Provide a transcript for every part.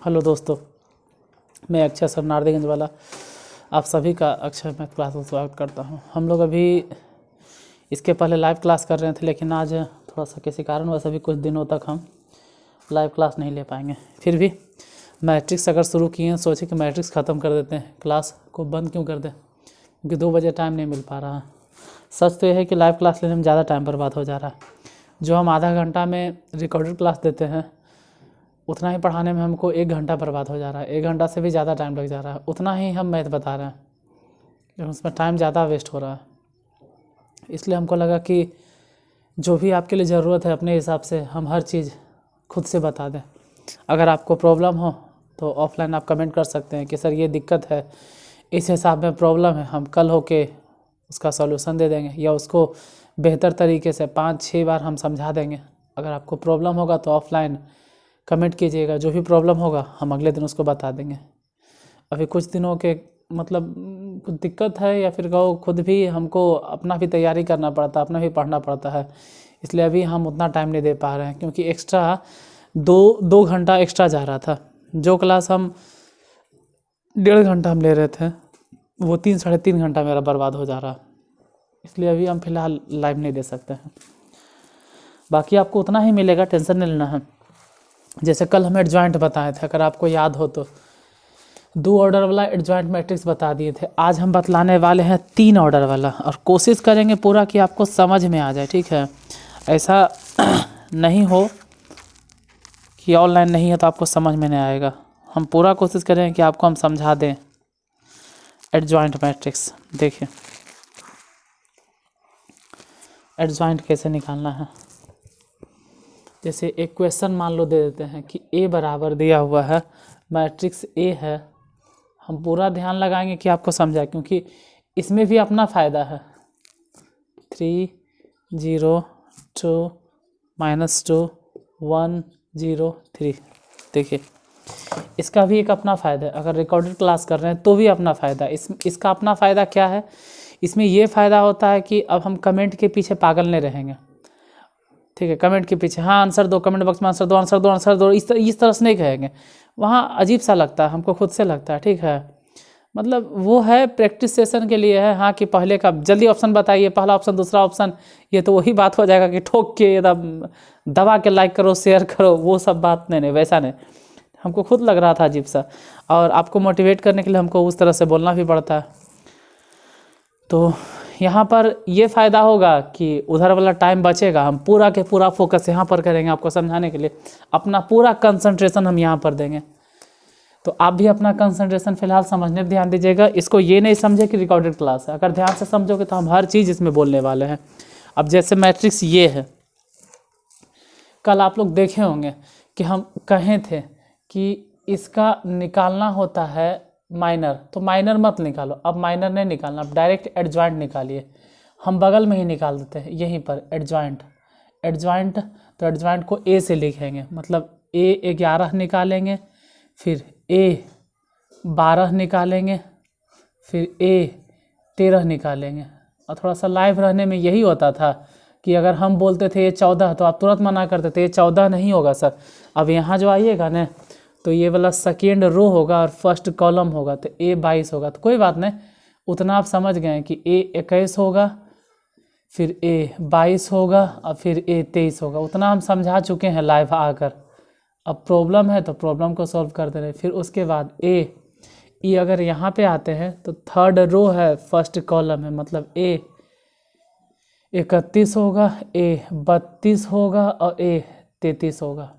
Hello दोस्तों, मैं Akshay sir Nardiganj वाला आप सभी का अक्षय मैथ क्लास में स्वागत करता हूं। हम लोग अभी इसके पहले लाइव क्लास कर रहे थे, लेकिन आज थोड़ा सा किसी कारणवश अभी कुछ दिनों तक हम लाइव क्लास नहीं ले पाएंगे। फिर भी मैट्रिक्स अगर शुरू किए हैं, सोचे कि मैट्रिक्स ख़त्म कर देते हैं, क्लास को बंद क्यों कर दें, क्योंकि 2 बजे टाइम नहीं मिल पा रहा है। सच तो यह है कि लाइव क्लास लेने में ज़्यादा टाइम बर्बाद हो जा रहा है। जो हम आधा घंटा में रिकॉर्डेड क्लास देते हैं, उतना ही पढ़ाने में हमको 1 घंटा बर्बाद हो जा रहा है। 1 घंटा से भी ज़्यादा टाइम लग जा रहा है। उतना ही हम मैथ बता रहे हैं, लेकिन उसमें टाइम ज़्यादा वेस्ट हो रहा है। इसलिए हमको लगा कि जो भी आपके लिए ज़रूरत है, अपने हिसाब से हम हर चीज़ खुद से बता दें। अगर आपको प्रॉब्लम हो तो ऑफलाइन आप कमेंट कर सकते हैं कि सर ये दिक्कत है, इस हिसाब में प्रॉब्लम है, हम कल होके उसका सॉल्यूशन दे देंगे, या उसको बेहतर तरीके से 5-6 बार हम समझा देंगे। अगर आपको प्रॉब्लम होगा तो ऑफलाइन कमेंट कीजिएगा, जो भी प्रॉब्लम होगा हम अगले दिन उसको बता देंगे। अभी कुछ दिनों के मतलब कुछ दिक्कत है, या फिर कहो खुद भी हमको अपना भी तैयारी करना पड़ता है, अपना भी पढ़ना पड़ता है, इसलिए अभी हम उतना टाइम नहीं दे पा रहे हैं। क्योंकि एक्स्ट्रा दो घंटा एक्स्ट्रा जा रहा था। जो क्लास हम 1.5 घंटा हम ले रहे थे, वो 3-3.5 घंटा मेरा बर्बाद हो जा रहा है। इसलिए अभी हम फिलहाल लाइव नहीं दे सकते हैं। बाकी आपको उतना ही मिलेगा, टेंशन नहीं लेना है। जैसे कल हम एडजॉइंट बताए थे, अगर आपको याद हो तो 2 ऑर्डर वाला एडजॉइंट मैट्रिक्स बता दिए थे। आज हम बतलाने वाले हैं 3 ऑर्डर वाला, और कोशिश करेंगे पूरा कि आपको समझ में आ जाए, ठीक है। ऐसा नहीं हो कि ऑनलाइन नहीं है तो आपको समझ में नहीं आएगा। हम पूरा कोशिश करेंगे कि आपको हम समझा दें एडजॉइंट मैट्रिक्स। देखिए एडजॉइंट कैसे निकालना है। जैसे एक क्वेश्चन मान लो दे देते हैं कि ए बराबर दिया हुआ है, मैट्रिक्स ए है। हम पूरा ध्यान लगाएंगे कि आपको समझाए, क्योंकि इसमें भी अपना फ़ायदा है। 3 0 2 -2 1 0 3। देखिए इसका भी एक अपना फ़ायदा है। अगर रिकॉर्डेड क्लास कर रहे हैं तो भी अपना फ़ायदा है। इसका अपना फ़ायदा क्या है, इसमें ये फ़ायदा होता है कि अब हम कमेंट के पीछे पागल नहीं रहेंगे, ठीक है। कमेंट के पीछे हाँ आंसर दो, कमेंट बॉक्स में आंसर दो, आंसर दो, आंसर दो, इस तरह से नहीं कहेंगे। वहाँ अजीब सा लगता है, हमको खुद से लगता है, ठीक है। मतलब वो है प्रैक्टिस सेशन के लिए है, हाँ, कि पहले का जल्दी ऑप्शन बताइए, पहला ऑप्शन, दूसरा ऑप्शन। ये तो वही बात हो जाएगा कि ठोक के एकदम दबा के लाइक करो, शेयर करो, वो सब बात नहीं, वैसा नहीं। हमको खुद लग रहा था अजीब सा, और आपको मोटिवेट करने के लिए हमको उस तरह से बोलना भी पड़ता है। तो यहाँ पर ये फ़ायदा होगा कि उधर वाला टाइम बचेगा, हम पूरा के पूरा फोकस यहाँ पर करेंगे आपको समझाने के लिए। अपना पूरा कंसंट्रेशन हम यहाँ पर देंगे। तो आप भी अपना कंसंट्रेशन फिलहाल समझने पर ध्यान दीजिएगा। इसको ये नहीं समझे कि रिकॉर्डेड क्लास है। अगर ध्यान से समझोगे तो हम हर चीज़ इसमें बोलने वाले हैं। अब जैसे मैट्रिक्स ये है, कल आप लोग देखे होंगे कि हम कहे थे कि इसका निकालना होता है माइनर, तो माइनर मत निकालो। अब माइनर नहीं निकालना, अब डायरेक्ट एडजॉइंट निकालिए। हम बगल में ही निकाल देते हैं, यहीं पर एडजॉइंट। तो एडजॉइंट को ए से लिखेंगे, मतलब ए 11 निकालेंगे, फिर ए 12 निकालेंगे, फिर ए 13 निकालेंगे। और थोड़ा सा लाइव रहने में यही होता था कि अगर हम बोलते थे ये 14, तो आप तुरंत मना करते थे, ये 14 नहीं होगा सर। अब यहाँ जो आइएगा ना, तो ये वाला सेकेंड रो होगा और फर्स्ट कॉलम होगा, तो ए 22 होगा। तो कोई बात नहीं, उतना आप समझ गए कि ए 21 होगा, फिर ए 22 होगा, और फिर ए 23 होगा। उतना हम समझा चुके हैं लाइव आकर। अब प्रॉब्लम है तो प्रॉब्लम को सॉल्व कर दे रहे। फिर उसके बाद ए अगर यहाँ पे आते हैं तो थर्ड रो है, फर्स्ट कॉलम है, मतलब ए 31 होगा, ए 32 होगा, और ए 33 होगा।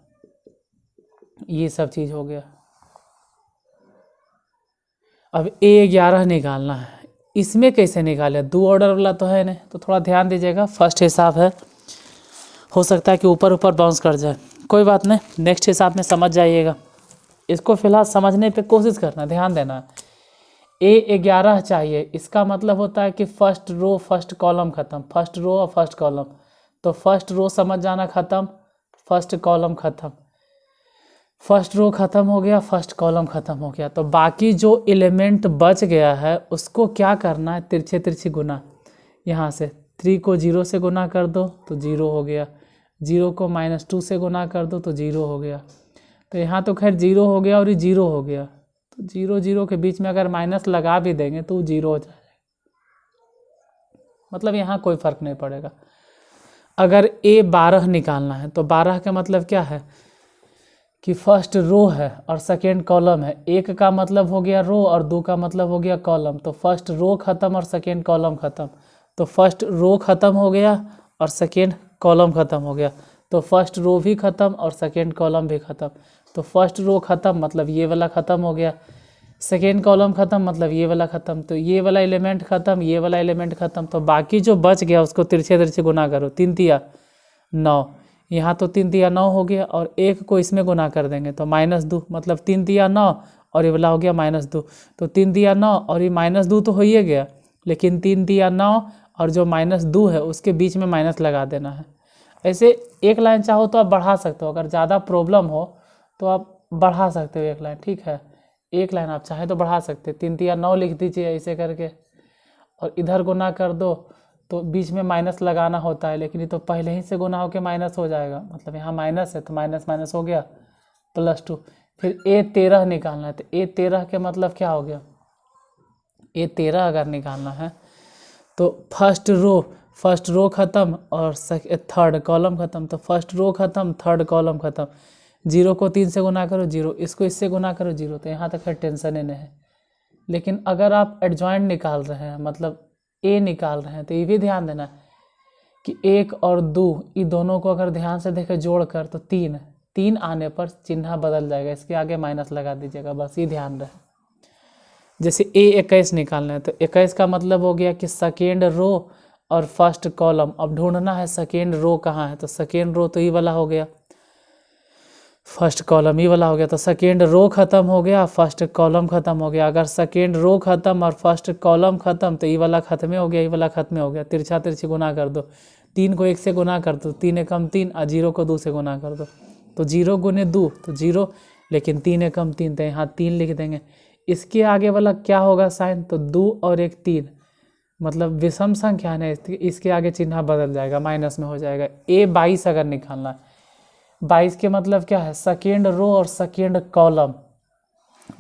ये सब चीज़ हो गया। अब ए 11 निकालना है। इसमें कैसे निकाले, 2 ऑर्डर वाला तो है नहीं, तो थोड़ा ध्यान दीजिएगा। फर्स्ट हिसाब है, हो सकता है कि ऊपर बाउंस कर जाए, कोई बात नहीं, नेक्स्ट हिसाब में समझ जाइएगा। इसको फिलहाल समझने पे कोशिश करना, ध्यान देना। ए 11 चाहिए, इसका मतलब होता है कि फर्स्ट रो फर्स्ट कॉलम ख़त्म, फर्स्ट रो और फर्स्ट कॉलम। तो फर्स्ट रो समझ जाना ख़त्म, फर्स्ट कॉलम ख़त्म, फर्स्ट रो ख़त्म हो गया, फर्स्ट कॉलम ख़त्म हो गया। तो बाकी जो एलिमेंट बच गया है उसको क्या करना है, तिरछे गुना। यहाँ से 3 को 0 से गुना कर दो तो 0 हो गया, 0 को -2 से गुना कर दो तो 0 हो गया, तो यहाँ तो खैर 0 हो गया और ये 0 हो गया, तो 0 0 के बीच में अगर माइनस लगा भी देंगे तो 0 हो जाएगा, मतलब यहाँ कोई फ़र्क नहीं पड़ेगा। अगर A 12 निकालना है तो 12 का मतलब क्या है कि फर्स्ट रो है और सेकेंड कॉलम है। एक का मतलब हो गया रो और 2 का मतलब हो गया कॉलम, तो फर्स्ट रो ख़त्म और सेकेंड कॉलम ख़त्म, तो फर्स्ट रो ख़त्म हो गया और सेकेंड कॉलम ख़त्म हो गया, तो फर्स्ट रो भी ख़त्म और सेकेंड कॉलम भी ख़त्म। तो फर्स्ट रो ख़त्म मतलब ये वाला ख़त्म हो गया, सेकेंड कॉलम ख़त्म मतलब ये वाला ख़त्म, तो ये वाला एलिमेंट ख़त्म, ये वाला एलिमेंट ख़त्म, तो बाकी जो बच गया उसको तिरछे तिरछे गुना करो, 3 तिया 9, यहाँ तो 3 तिया 9 हो गया और एक को इसमें गुना कर देंगे तो -2, मतलब 3 तिया 9 और ये वाला हो गया -2, तो 3 तिया 9 और ये -2 तो हो ही गया, लेकिन 3 तिया 9 और जो -2 है उसके बीच में माइनस लगा देना है। ऐसे एक लाइन चाहो तो आप बढ़ा सकते हो, अगर ज़्यादा प्रॉब्लम हो तो आप बढ़ा सकते हो एक लाइन, ठीक है, एक लाइन आप चाहें तो बढ़ा सकते, 3 तिया 9 लिख दीजिए ऐसे करके और इधर गुना कर दो, तो बीच में माइनस लगाना होता है, लेकिन ये तो पहले ही से गुना होकर माइनस हो जाएगा, मतलब यहाँ माइनस है तो माइनस माइनस हो गया +2। फिर A13 निकालना है, तो A13 के मतलब क्या हो गया, A13 अगर निकालना है तो फर्स्ट रो ख़त्म और थर्ड कॉलम ख़त्म, तो फर्स्ट रो ख़त्म थर्ड कॉलम ख़त्म, 0 को 3 से गुना करो 0, इसको इससे गुना करो 0, तो यहाँ तक है टेंशन ही नहीं है। लेकिन अगर आप एडजॉइंट निकाल रहे हैं, मतलब A निकाल रहे हैं, तो ये भी ध्यान देना कि 1 और 2 ये दोनों को अगर ध्यान से देखें जोड़कर तो 3 आने पर चिन्ह बदल जाएगा, इसके आगे माइनस लगा दीजिएगा, बस ये ध्यान रहे। जैसे A21 निकालना है तो 21 का मतलब हो गया कि सेकेंड रो और फर्स्ट कॉलम, अब ढूंढना है सेकेंड रो कहाँ है, तो सेकेंड रो तो ये वाला हो गया, फर्स्ट कॉलम ये वाला हो गया, तो सेकेंड रो ख़त्म हो गया फर्स्ट कॉलम ख़त्म हो गया। अगर सेकेंड रो ख़त्म और फर्स्ट कॉलम ख़त्म तो ये वाला खत्म हो गया, ये वाला खत्म हो गया, तिरछा तिरछी गुना कर दो, 3 को 1 से गुना कर दो, 3 एकम 3 और 0 को 2 से गुना कर दो, तो 0 गुने 2 तो 0, लेकिन 3 एकम 3 तो यहाँ 3 लिख देंगे। इसके आगे वाला क्या होगा साइन, तो 2 और 1 3, मतलब विषम संख्या है, इसके आगे चिन्ह बदल जाएगा, माइनस में हो जाएगा। A22 अगर निकालना है, 22 के मतलब क्या है, सेकेंड रो और सेकेंड कॉलम।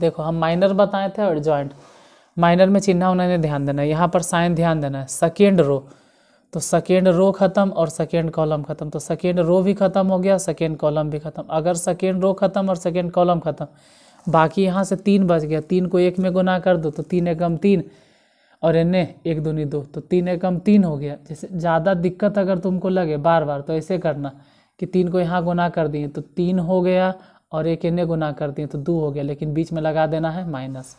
देखो हम माइनर बताए थे और जॉइंट, माइनर में चिन्ह उन्होंने ध्यान देना है, यहाँ पर साइन ध्यान देना है। सेकेंड रो तो सेकेंड रो ख़त्म और सेकेंड कॉलम ख़त्म, तो सेकेंड रो भी ख़त्म हो गया, सेकेंड कॉलम भी ख़त्म। अगर सेकेंड रो ख़त्म और सेकेंड कॉलम ख़त्म, बाकी यहाँ से 3 बच गया, 3 को 1 में गुना कर दो तो 3 एकम 3 और इन्हें 1 दूनी 2, तो 3 एकम 3 हो गया। जैसे ज़्यादा दिक्कत अगर तुमको लगे बार बार तो ऐसे करना कि 3 को यहाँ गुना कर दिए तो 3 हो गया और 1 इन्हें गुना कर दिए तो 2 हो गया, लेकिन बीच में लगा देना है माइनस।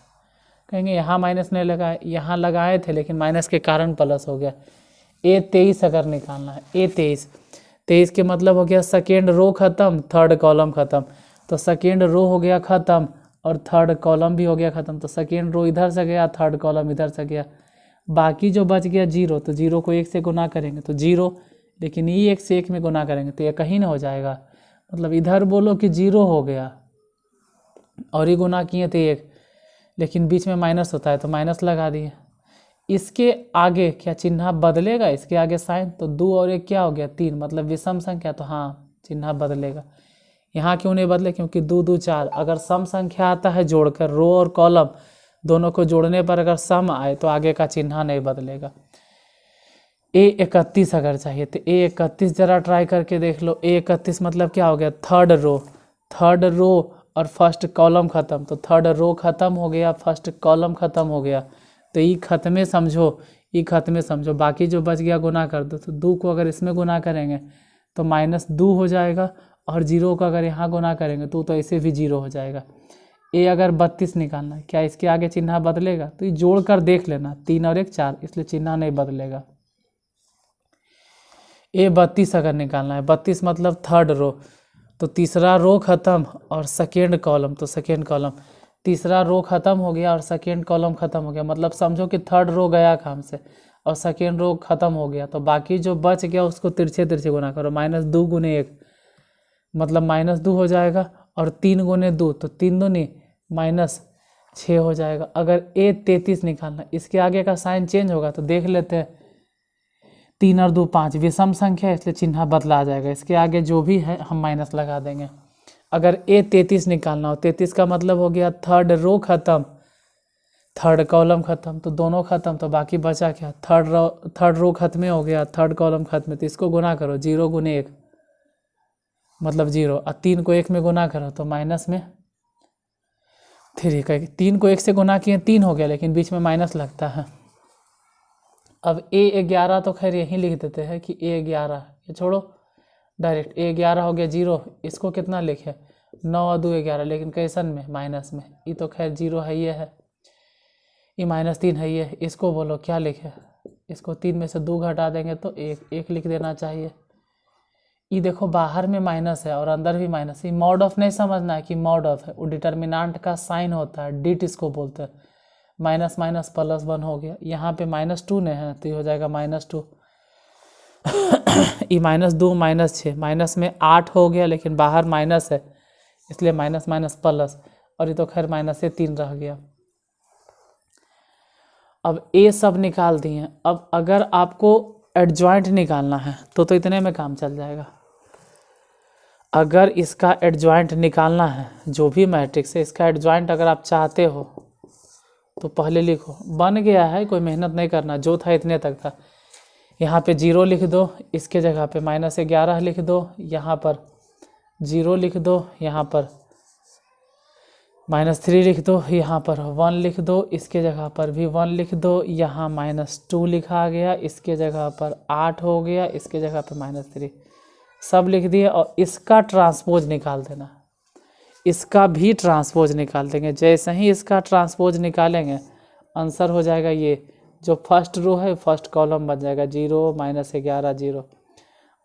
कहेंगे यहाँ माइनस नहीं लगाए, यहाँ लगाए थे लेकिन माइनस के कारण प्लस हो गया। A23 अगर निकालना है, A23 के मतलब हो गया सेकेंड रो ख़त्म थर्ड कॉलम ख़त्म, तो सेकेंड रो हो गया ख़त्म और थर्ड कॉलम भी हो गया ख़त्म, तो सेकेंड रो इधर से गया थर्ड कॉलम इधर से गया, बाकी जो बच गया 0, तो 0 को 1 से गुना करेंगे तो 0, लेकिन ये 1 से 1 में गुना करेंगे तो ये कहीं ना हो जाएगा, मतलब इधर बोलो कि 0 हो गया और ये गुना किए तो 1, लेकिन बीच में माइनस होता है तो माइनस लगा दिए। इसके आगे क्या चिन्ह बदलेगा, इसके आगे साइन, तो 2 और 1 क्या हो गया 3, मतलब विषम संख्या, तो हाँ चिन्ह बदलेगा। यहाँ क्यों नहीं बदले, क्योंकि 2 2 4, अगर सम संख्या आता है जोड़कर रो और कॉलम दोनों को जोड़ने पर अगर सम आए तो आगे का चिन्ह नहीं बदलेगा। A31 अगर चाहिए तो A31 जरा ट्राई करके देख लो। A31 मतलब क्या हो गया, थर्ड रो और फर्स्ट कॉलम ख़त्म, तो थर्ड रो ख़त्म हो गया फर्स्ट कॉलम ख़त्म हो गया, तो ये खत्मे समझो, बाकी जो बच गया गुना कर दो, तो 2 को अगर इसमें गुना करेंगे तो -2 हो जाएगा और 0 को अगर यहाँ गुना करेंगे तो ऐसे भी 0 हो जाएगा। A अगर 32 निकालना है, क्या इसके आगे चिन्ह बदलेगा, तो ये जोड़ कर देख लेना, 3 और 1 4, इसलिए चिन्ह नहीं बदलेगा। A32 अगर निकालना है, 32 मतलब थर्ड रो, तो तीसरा रो ख़त्म और सेकेंड कॉलम, तो सेकेंड कॉलम, तीसरा रो ख़त्म हो गया और सेकेंड कॉलम ख़त्म हो गया, मतलब समझो कि थर्ड रो गया काम से और सेकेंड रो ख़त्म हो गया, तो बाकी जो बच गया उसको तिरछे तिरछे गुना करो, -2 गुने 1 मतलब -2 हो जाएगा और 3 गुने 2 तो 3 दूनी -6 हो जाएगा। अगर A33 निकालना, इसके आगे का साइन चेंज होगा तो देख लेते हैं, 3 और 2 5 विषम संख्या है इसलिए चिन्ह बदला आ जाएगा, इसके आगे जो भी है हम माइनस लगा देंगे। अगर ए 33 निकालना हो, 33 का मतलब हो गया थर्ड रो खत्म, थर्ड कॉलम खत्म, तो दोनों खत्म, तो बाकी बचा क्या, थर्ड रो खत्म हो गया, थर्ड कॉलम खत्म, तो इसको गुना करो, 0 गुने 1 मतलब 0, और 3 को 1 में गुना करो तो माइनस में 3 का 3 को 1 से गुना किए 3 हो गया, लेकिन बीच में माइनस लगता है। अब A11 तो खैर यहीं लिख देते हैं कि A11, ये छोड़ो डायरेक्ट, A11 हो गया 0, इसको कितना लिखे 9 और 2 11, लेकिन कैसन में, माइनस में, ये तो खैर 0 है, ये है, ये -3 है, ये इसको बोलो क्या लिखे, इसको 3 में से 2 घटा देंगे तो 1 लिख देना चाहिए। ये देखो बाहर में माइनस है और अंदर भी माइनस, ये मॉड ऑफ नहीं समझना है कि मॉड ऑफ है, वो डिटर्मिनेंट का साइन होता है, डिट इसको बोलते हैं, माइनस माइनस +1 हो गया, यहाँ पे -2 ने है तो ये हो जाएगा -2, ये -2 -6, माइनस में 8 हो गया, लेकिन बाहर माइनस है इसलिए माइनस माइनस प्लस, और ये तो खैर -3 रह गया। अब ए सब निकाल दिए, अब अगर आपको एडजॉइंट निकालना है तो इतने में काम चल जाएगा। अगर इसका एडजॉइंट निकालना है, जो भी मैट्रिक्स है इसका एडजॉइंट अगर आप चाहते हो तो पहले लिखो, बन गया है, कोई मेहनत नहीं करना, जो था इतने तक था। यहाँ पे 0 लिख दो, इसके जगह पे -11 लिख दो, यहाँ पर 0 लिख दो, यहाँ पर -3 लिख दो, यहाँ पर 1 लिख दो, इसके जगह पर भी 1 लिख दो, यहाँ -2 लिखा गया, इसके जगह पर 8 हो गया, इसके जगह पर -3 सब लिख दिए, और इसका ट्रांसपोज निकाल देना, इसका भी ट्रांसपोज निकाल देंगे। जैसे ही इसका ट्रांसपोज निकालेंगे आंसर हो जाएगा, ये जो फर्स्ट रो है फर्स्ट कॉलम बन जाएगा 0 -11 0,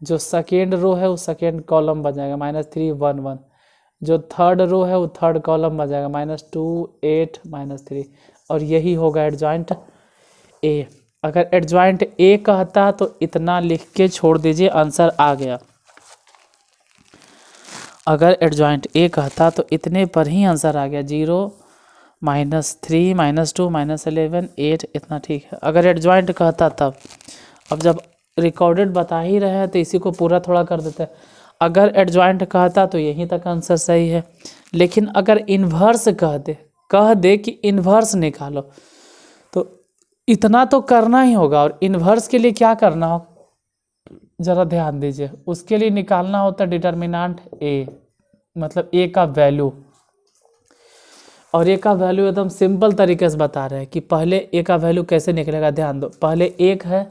जो सेकेंड रो है वो सेकेंड कॉलम बन जाएगा -3 1 1, जो थर्ड रो है वो थर्ड कॉलम बन जाएगा -2 8 -3, और यही होगा एडजॉइंट ए। अगर एडजॉइंट ए कहता तो इतना लिख के छोड़ दीजिए, आंसर आ गया। अगर एडजॉइंट ए कहता तो इतने पर ही आंसर आ गया, 0 -3 -2 -11 8, इतना ठीक है। अगर एडजॉइंट कहता तब, अब जब रिकॉर्डेड बता ही रहे हैं तो इसी को पूरा थोड़ा कर देते हैं। अगर एडजॉइंट कहता तो यहीं तक आंसर सही है, लेकिन अगर इन्वर्स कह दे कि इन्वर्स निकालो तो इतना तो करना ही होगा, और इन्वर्स के लिए क्या करना हो ज़रा ध्यान दीजिए, उसके लिए निकालना होता है डिटर्मिनेंट ए, मतलब ए का वैल्यू, और ए का वैल्यू एकदम सिंपल तरीके से बता रहे हैं कि पहले ए का वैल्यू कैसे निकलेगा। ध्यान दो, पहले 1 है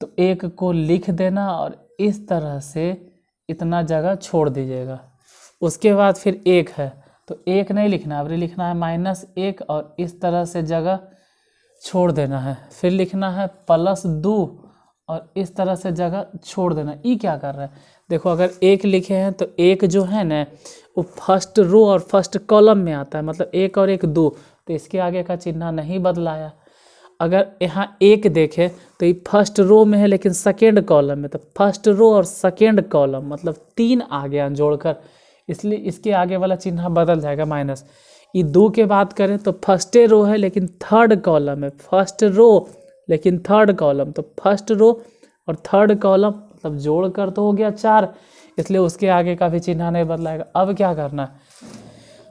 तो 1 को लिख देना और इस तरह से इतना जगह छोड़ दीजिएगा। उसके बाद फिर 1 है तो 1 नहीं लिखना, अब लिखना है -1 और इस तरह से जगह छोड़ देना है। फिर लिखना है +2 और इस तरह से जगह छोड़ देना। ये क्या कर रहा है, देखो अगर 1 लिखे हैं तो 1 जो है ना वो फर्स्ट रो और फर्स्ट कॉलम में आता है, मतलब 1 और 1 2, तो इसके आगे का चिन्ह नहीं बदलाया। अगर यहाँ 1 देखें तो ये फर्स्ट रो में है लेकिन सेकेंड कॉलम में, तो फर्स्ट रो और सेकेंड कॉलम मतलब 3 आ गया जोड़कर, इसलिए इसके आगे वाला चिन्ह बदल जाएगा माइनस। ये 2 के बात करें तो फर्स्ट रो है लेकिन थर्ड कॉलम है, फर्स्ट रो लेकिन थर्ड कॉलम, तो फर्स्ट रो और थर्ड कॉलम मतलब जोड़कर तो हो गया 4, इसलिए उसके आगे का भी चिन्ह नहीं बदलाएगा। अब क्या करना है,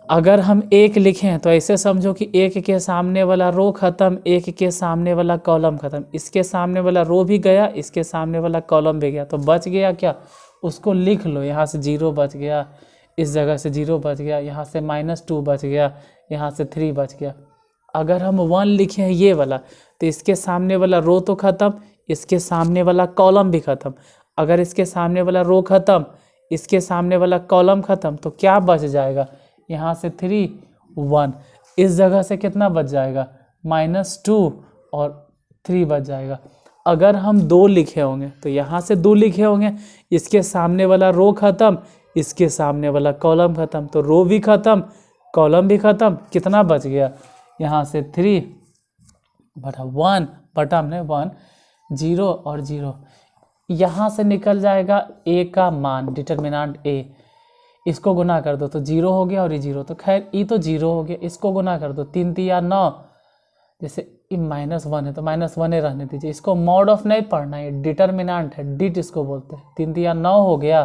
अगर हम 1 लिखें तो ऐसे समझो कि 1 के सामने वाला रो खत्म, 1 के सामने वाला कॉलम खत्म, इसके सामने वाला रो भी गया, इसके सामने वाला कॉलम भी गया, तो बच गया क्या, उसको लिख लो। यहाँ से 0 बच गया, इस जगह से 0 बच गया, यहाँ से -2 बच गया, यहाँ से 3 बच गया। अगर हम 1 लिखे हैं ये वाला तो इसके सामने वाला रो तो ख़त्म, इसके सामने वाला कॉलम भी ख़त्म। अगर इसके सामने वाला रो ख़त्म, इसके सामने वाला कॉलम ख़त्म, तो क्या बच जाएगा, यहाँ से 3 1, इस जगह से कितना बच जाएगा -2 और 3 बच जाएगा। अगर हम 2 लिखे होंगे तो यहाँ से 2 लिखे होंगे, इसके सामने वाला रो ख़त्म, इसके सामने वाला कॉलम ख़त्म, तो रो भी ख़त्म कॉलम भी ख़त्म, कितना बच गया, यहाँ से 3 बटा 1 बटा में 1 0 और 0, यहाँ से निकल जाएगा a का मान, डिटर्मिनेंट a, इसको गुना कर दो तो 0 हो गया और ये 0, तो खैर ये तो 0 हो गया, इसको गुना कर दो 3 3 9, जैसे ये -1 है तो -1 रहने दीजिए, इसको मॉड ऑफ नहीं पढ़ना है, डिटर्मिनेंट है, डिट इसको बोलते हैं। 3 3 9 हो गया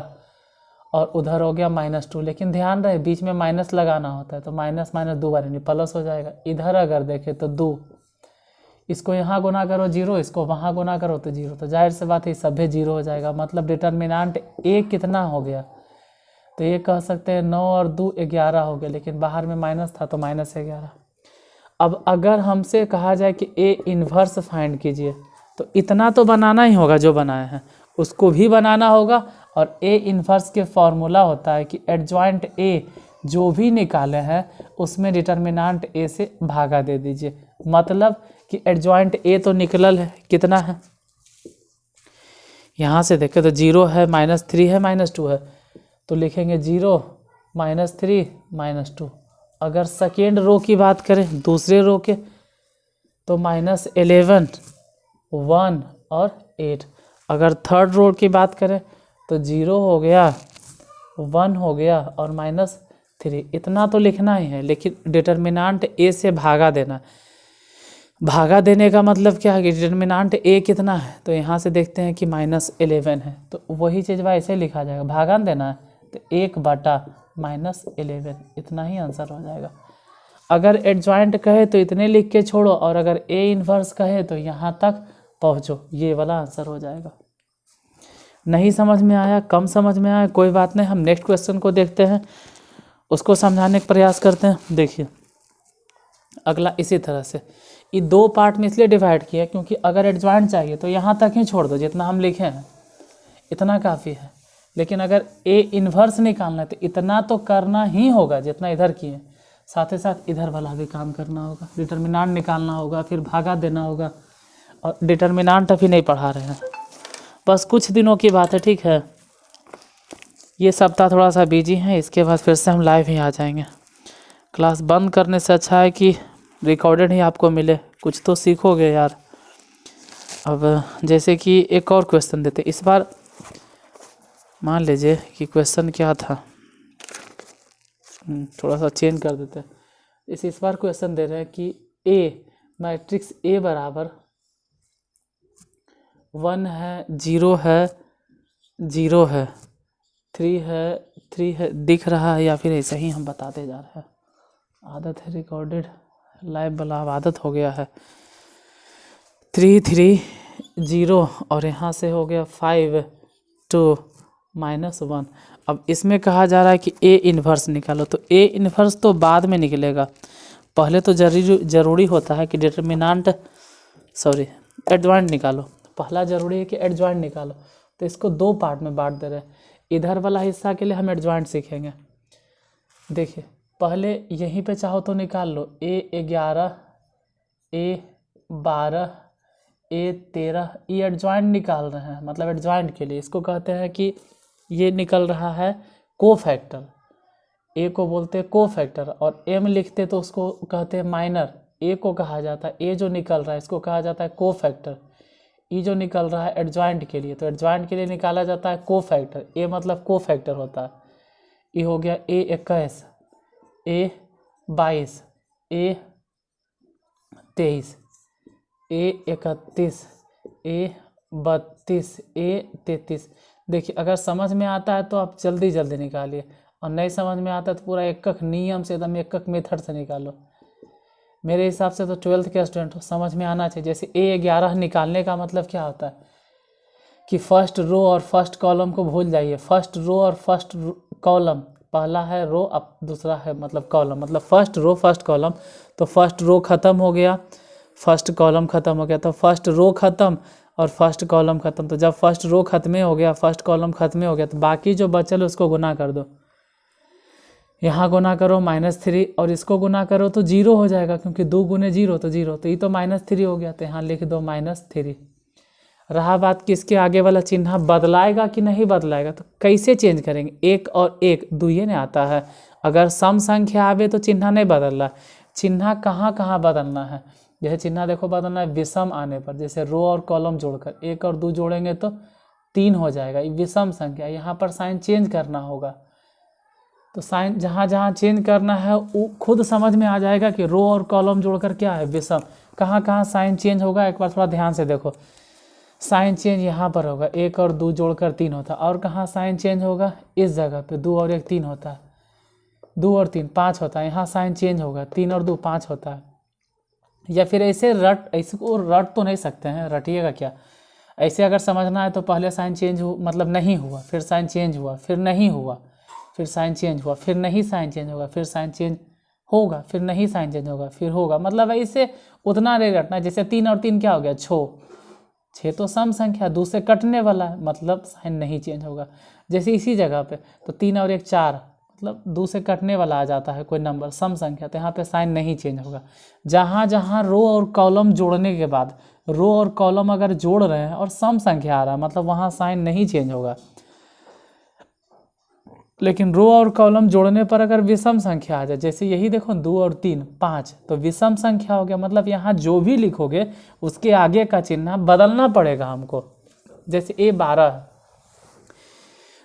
और उधर हो गया -2। लेकिन ध्यान रहे बीच में माइनस लगाना होता है, तो माइनस माइनस 2 बार यानी प्लस हो जाएगा। इधर अगर देखें तो 2, इसको यहाँ गुना करो 0, इसको वहाँ गुना करो तो 0, तो जाहिर सी बात है सभी 0 हो जाएगा। मतलब डिटर्मिनेंट a कितना हो गया, तो ये कह सकते हैं 9 और 2 11 हो गया, लेकिन बाहर में माइनस था तो -11। अब अगर हमसे कहा जाए कि a इन्वर्स फाइंड कीजिए, तो इतना तो बनाना ही होगा, जो बनाए हैं उसको भी बनाना होगा। और a इन्वर्स के फॉर्मूला होता है कि एडजॉइंट a जो भी निकाले हैं उसमें डिटर्मिनेंट a से भागा दे दीजिए। मतलब कि एडजॉइंट a तो निकलल है, कितना है, यहाँ से देखें तो 0 है, -3 है, -2 है, तो लिखेंगे 0 -3 -2। अगर सेकेंड रो की बात करें, दूसरे रो के, तो -11 1 और 8। अगर थर्ड रो की बात करें तो 0 हो गया, 1 हो गया और -3। इतना तो लिखना ही है, लेकिन डिटर्मिनेंट a से भागा देना। भागा देने का मतलब क्या है कि डिटर्मिनेंट a कितना है, तो यहाँ से देखते हैं कि -11 है, तो वही चीज़ वैसे लिखा जाएगा, भागा देना है तो 1/-11, इतना ही आंसर हो जाएगा। अगर एडजॉइंट कहे तो इतने लिख के छोड़ो, और अगर a इन्वर्स कहे तो यहाँ तक पहुँचो, ये वाला आंसर हो जाएगा। नहीं समझ में आया, कम समझ में आया, कोई बात नहीं, हम नेक्स्ट क्वेश्चन को देखते हैं, उसको समझाने का प्रयास करते हैं। देखिए अगला इसी तरह से, ये 2 पार्ट में इसलिए डिवाइड किया क्योंकि अगर एडजॉइंट चाहिए तो यहाँ तक ही छोड़ दो, जितना हम लिखे हैं इतना काफ़ी है। लेकिन अगर a इन्वर्स निकालना है तो इतना तो करना ही होगा जितना इधर किए, साथ ही साथ इधर वाला भी काम करना होगा, डिटर्मिनेंट निकालना होगा, फिर भागा देना होगा। और डिटर्मिनेंट अभी नहीं पढ़ा रहे हैं, बस कुछ दिनों की बात है, ठीक है। ये सप्ताह थोड़ा सा बिजी है, इसके बाद फिर से हम लाइव ही आ जाएंगे। क्लास बंद करने से अच्छा है कि रिकॉर्डेड ही आपको मिले, कुछ तो सीखोगे यार। अब जैसे कि एक और क्वेश्चन देते, इस बार मान लीजिए कि क्वेश्चन क्या था, थोड़ा सा चेंज कर देते हैं। इस बार क्वेश्चन दे रहे हैं कि A मैट्रिक्स A बराबर 1 है, 0 है, 0 है, 3 है, 3 है, दिख रहा है, या फिर ऐसे ही हम बताते जा रहे हैं। आदत है रिकॉर्डेड लाइव वाला, अब आदत हो गया है। 3 3 0 और यहाँ से हो गया 5 2 -1। अब इसमें कहा जा रहा है कि a इन्वर्स निकालो, तो a इन्वर्स तो बाद में निकलेगा, पहले तो जरूरी होता है कि एडजॉइंट निकालो। पहला जरूरी है कि एडजॉइंट निकालो, तो इसको 2 पार्ट में बांट दे रहे हैं। इधर वाला हिस्सा के लिए हम एडजॉइंट सीखेंगे। देखिए पहले यहीं पे चाहो तो निकाल लो, a11 a12 a13, ये एडजॉइंट निकाल रहे हैं, मतलब एडजॉइंट के लिए इसको कहते हैं कि ये निकल रहा है कोफैक्टर, a को बोलते हैं कोफैक्टर, और m लिखते तो उसको कहते हैं माइनर। a को कहा जाता है, a जो निकल रहा है इसको कहा जाता है कोफैक्टर। e जो निकल रहा है एडजॉइंट के लिए, तो एडजॉइंट के लिए निकाला जाता है कोफैक्टर, a मतलब कोफैक्टर होता है। ये हो गया a21 a22 a23 a31 a32 a33। देखिए अगर समझ में आता है तो आप जल्दी जल्दी निकालिए, और नहीं समझ में आता है तो पूरा एक नियम से, एकदम एक मेथड से निकालो। मेरे हिसाब से तो 12th के स्टूडेंट हो, समझ में आना चाहिए। जैसे a11 निकालने का मतलब क्या होता है कि फर्स्ट रो और फर्स्ट कॉलम को भूल जाइए। फर्स्ट रो और फर्स्ट कॉलम, पहला है रो, अब दूसरा है मतलब कॉलम, मतलब फर्स्ट रो फर्स्ट कॉलम। तो फर्स्ट रो ख़त्म हो गया, फर्स्ट कॉलम ख़त्म हो गया, तो फर्स्ट रो ख़त्म और फर्स्ट कॉलम ख़त्म। तो जब फर्स्ट रो खत्म हो गया, फर्स्ट कॉलम खत्म हो गया, तो बाकी जो बचल उसको गुना कर दो। यहाँ गुना करो -3 और इसको गुना करो तो 0 हो जाएगा, क्योंकि 2 गुने 0 तो 0, तो ये तो -3 हो गया, तो यहाँ लिख दो -3। रहा बात कि इसके आगे वाला चिन्ह बदलाएगा कि नहीं बदलाएगा, तो कैसे चेंज करेंगे, 1 और 1 दुइये ने आता है। अगर सम संख्या आवे तो चिन्ह नहीं बदलना, चिन्ह कहाँ कहाँ बदलना है। यह चिन्ह देखो बदलना है विषम आने पर, जैसे रो और कॉलम जोड़कर 1 और 2 जोड़ेंगे तो 3 हो जाएगा, ये विषम संख्या। यहाँ पर साइन चेंज करना होगा, तो साइन जहाँ जहाँ चेंज करना है वो खुद समझ में आ जाएगा कि रो और कॉलम जोड़कर क्या है विषम। कहाँ कहाँ साइन चेंज होगा एक बार थोड़ा ध्यान से देखो। साइन चेंज यहाँ पर होगा, 1 और 2 जोड़कर 3 होता है। और कहाँ साइन चेंज होगा? इस जगह पे 2 और 1 3 होता है, 2 और 3 5 होता है। यहाँ साइन चेंज होगा, 3 और 2 5 होता है। या फिर ऐसे को रट तो नहीं सकते हैं, रटिएगा क्या। ऐसे अगर समझना है तो पहले साइन चेंज मतलब नहीं हुआ, फिर साइन चेंज हुआ, फिर नहीं हुआ, फिर साइन चेंज हुआ, फिर नहीं साइन चेंज होगा, फिर साइन चेंज होगा, फिर नहीं साइन चेंज होगा, फिर होगा। मतलब ऐसे उतना नहीं रटना। जैसे 3 और 3 क्या हो गया? 6 तो सम संख्या, 2 से कटने वाला है, मतलब साइन नहीं चेंज होगा। जैसे इसी जगह पे तो 3 और 1 4, मतलब 2 से कटने वाला आ जाता है कोई नंबर, सम संख्या, तो यहाँ पे साइन नहीं चेंज होगा। जहाँ जहाँ रो और कॉलम जोड़ने के बाद, रो और कॉलम अगर जोड़ रहे हैं और सम संख्या आ रहा है, मतलब वहाँ साइन नहीं चेंज होगा। लेकिन रो और कॉलम जोड़ने पर अगर विषम संख्या आ जाए, जैसे यही देखो 2 और 3 5, तो विषम संख्या हो गया। मतलब यहाँ जो भी लिखोगे उसके आगे का चिन्ह बदलना पड़ेगा हमको। जैसे A12,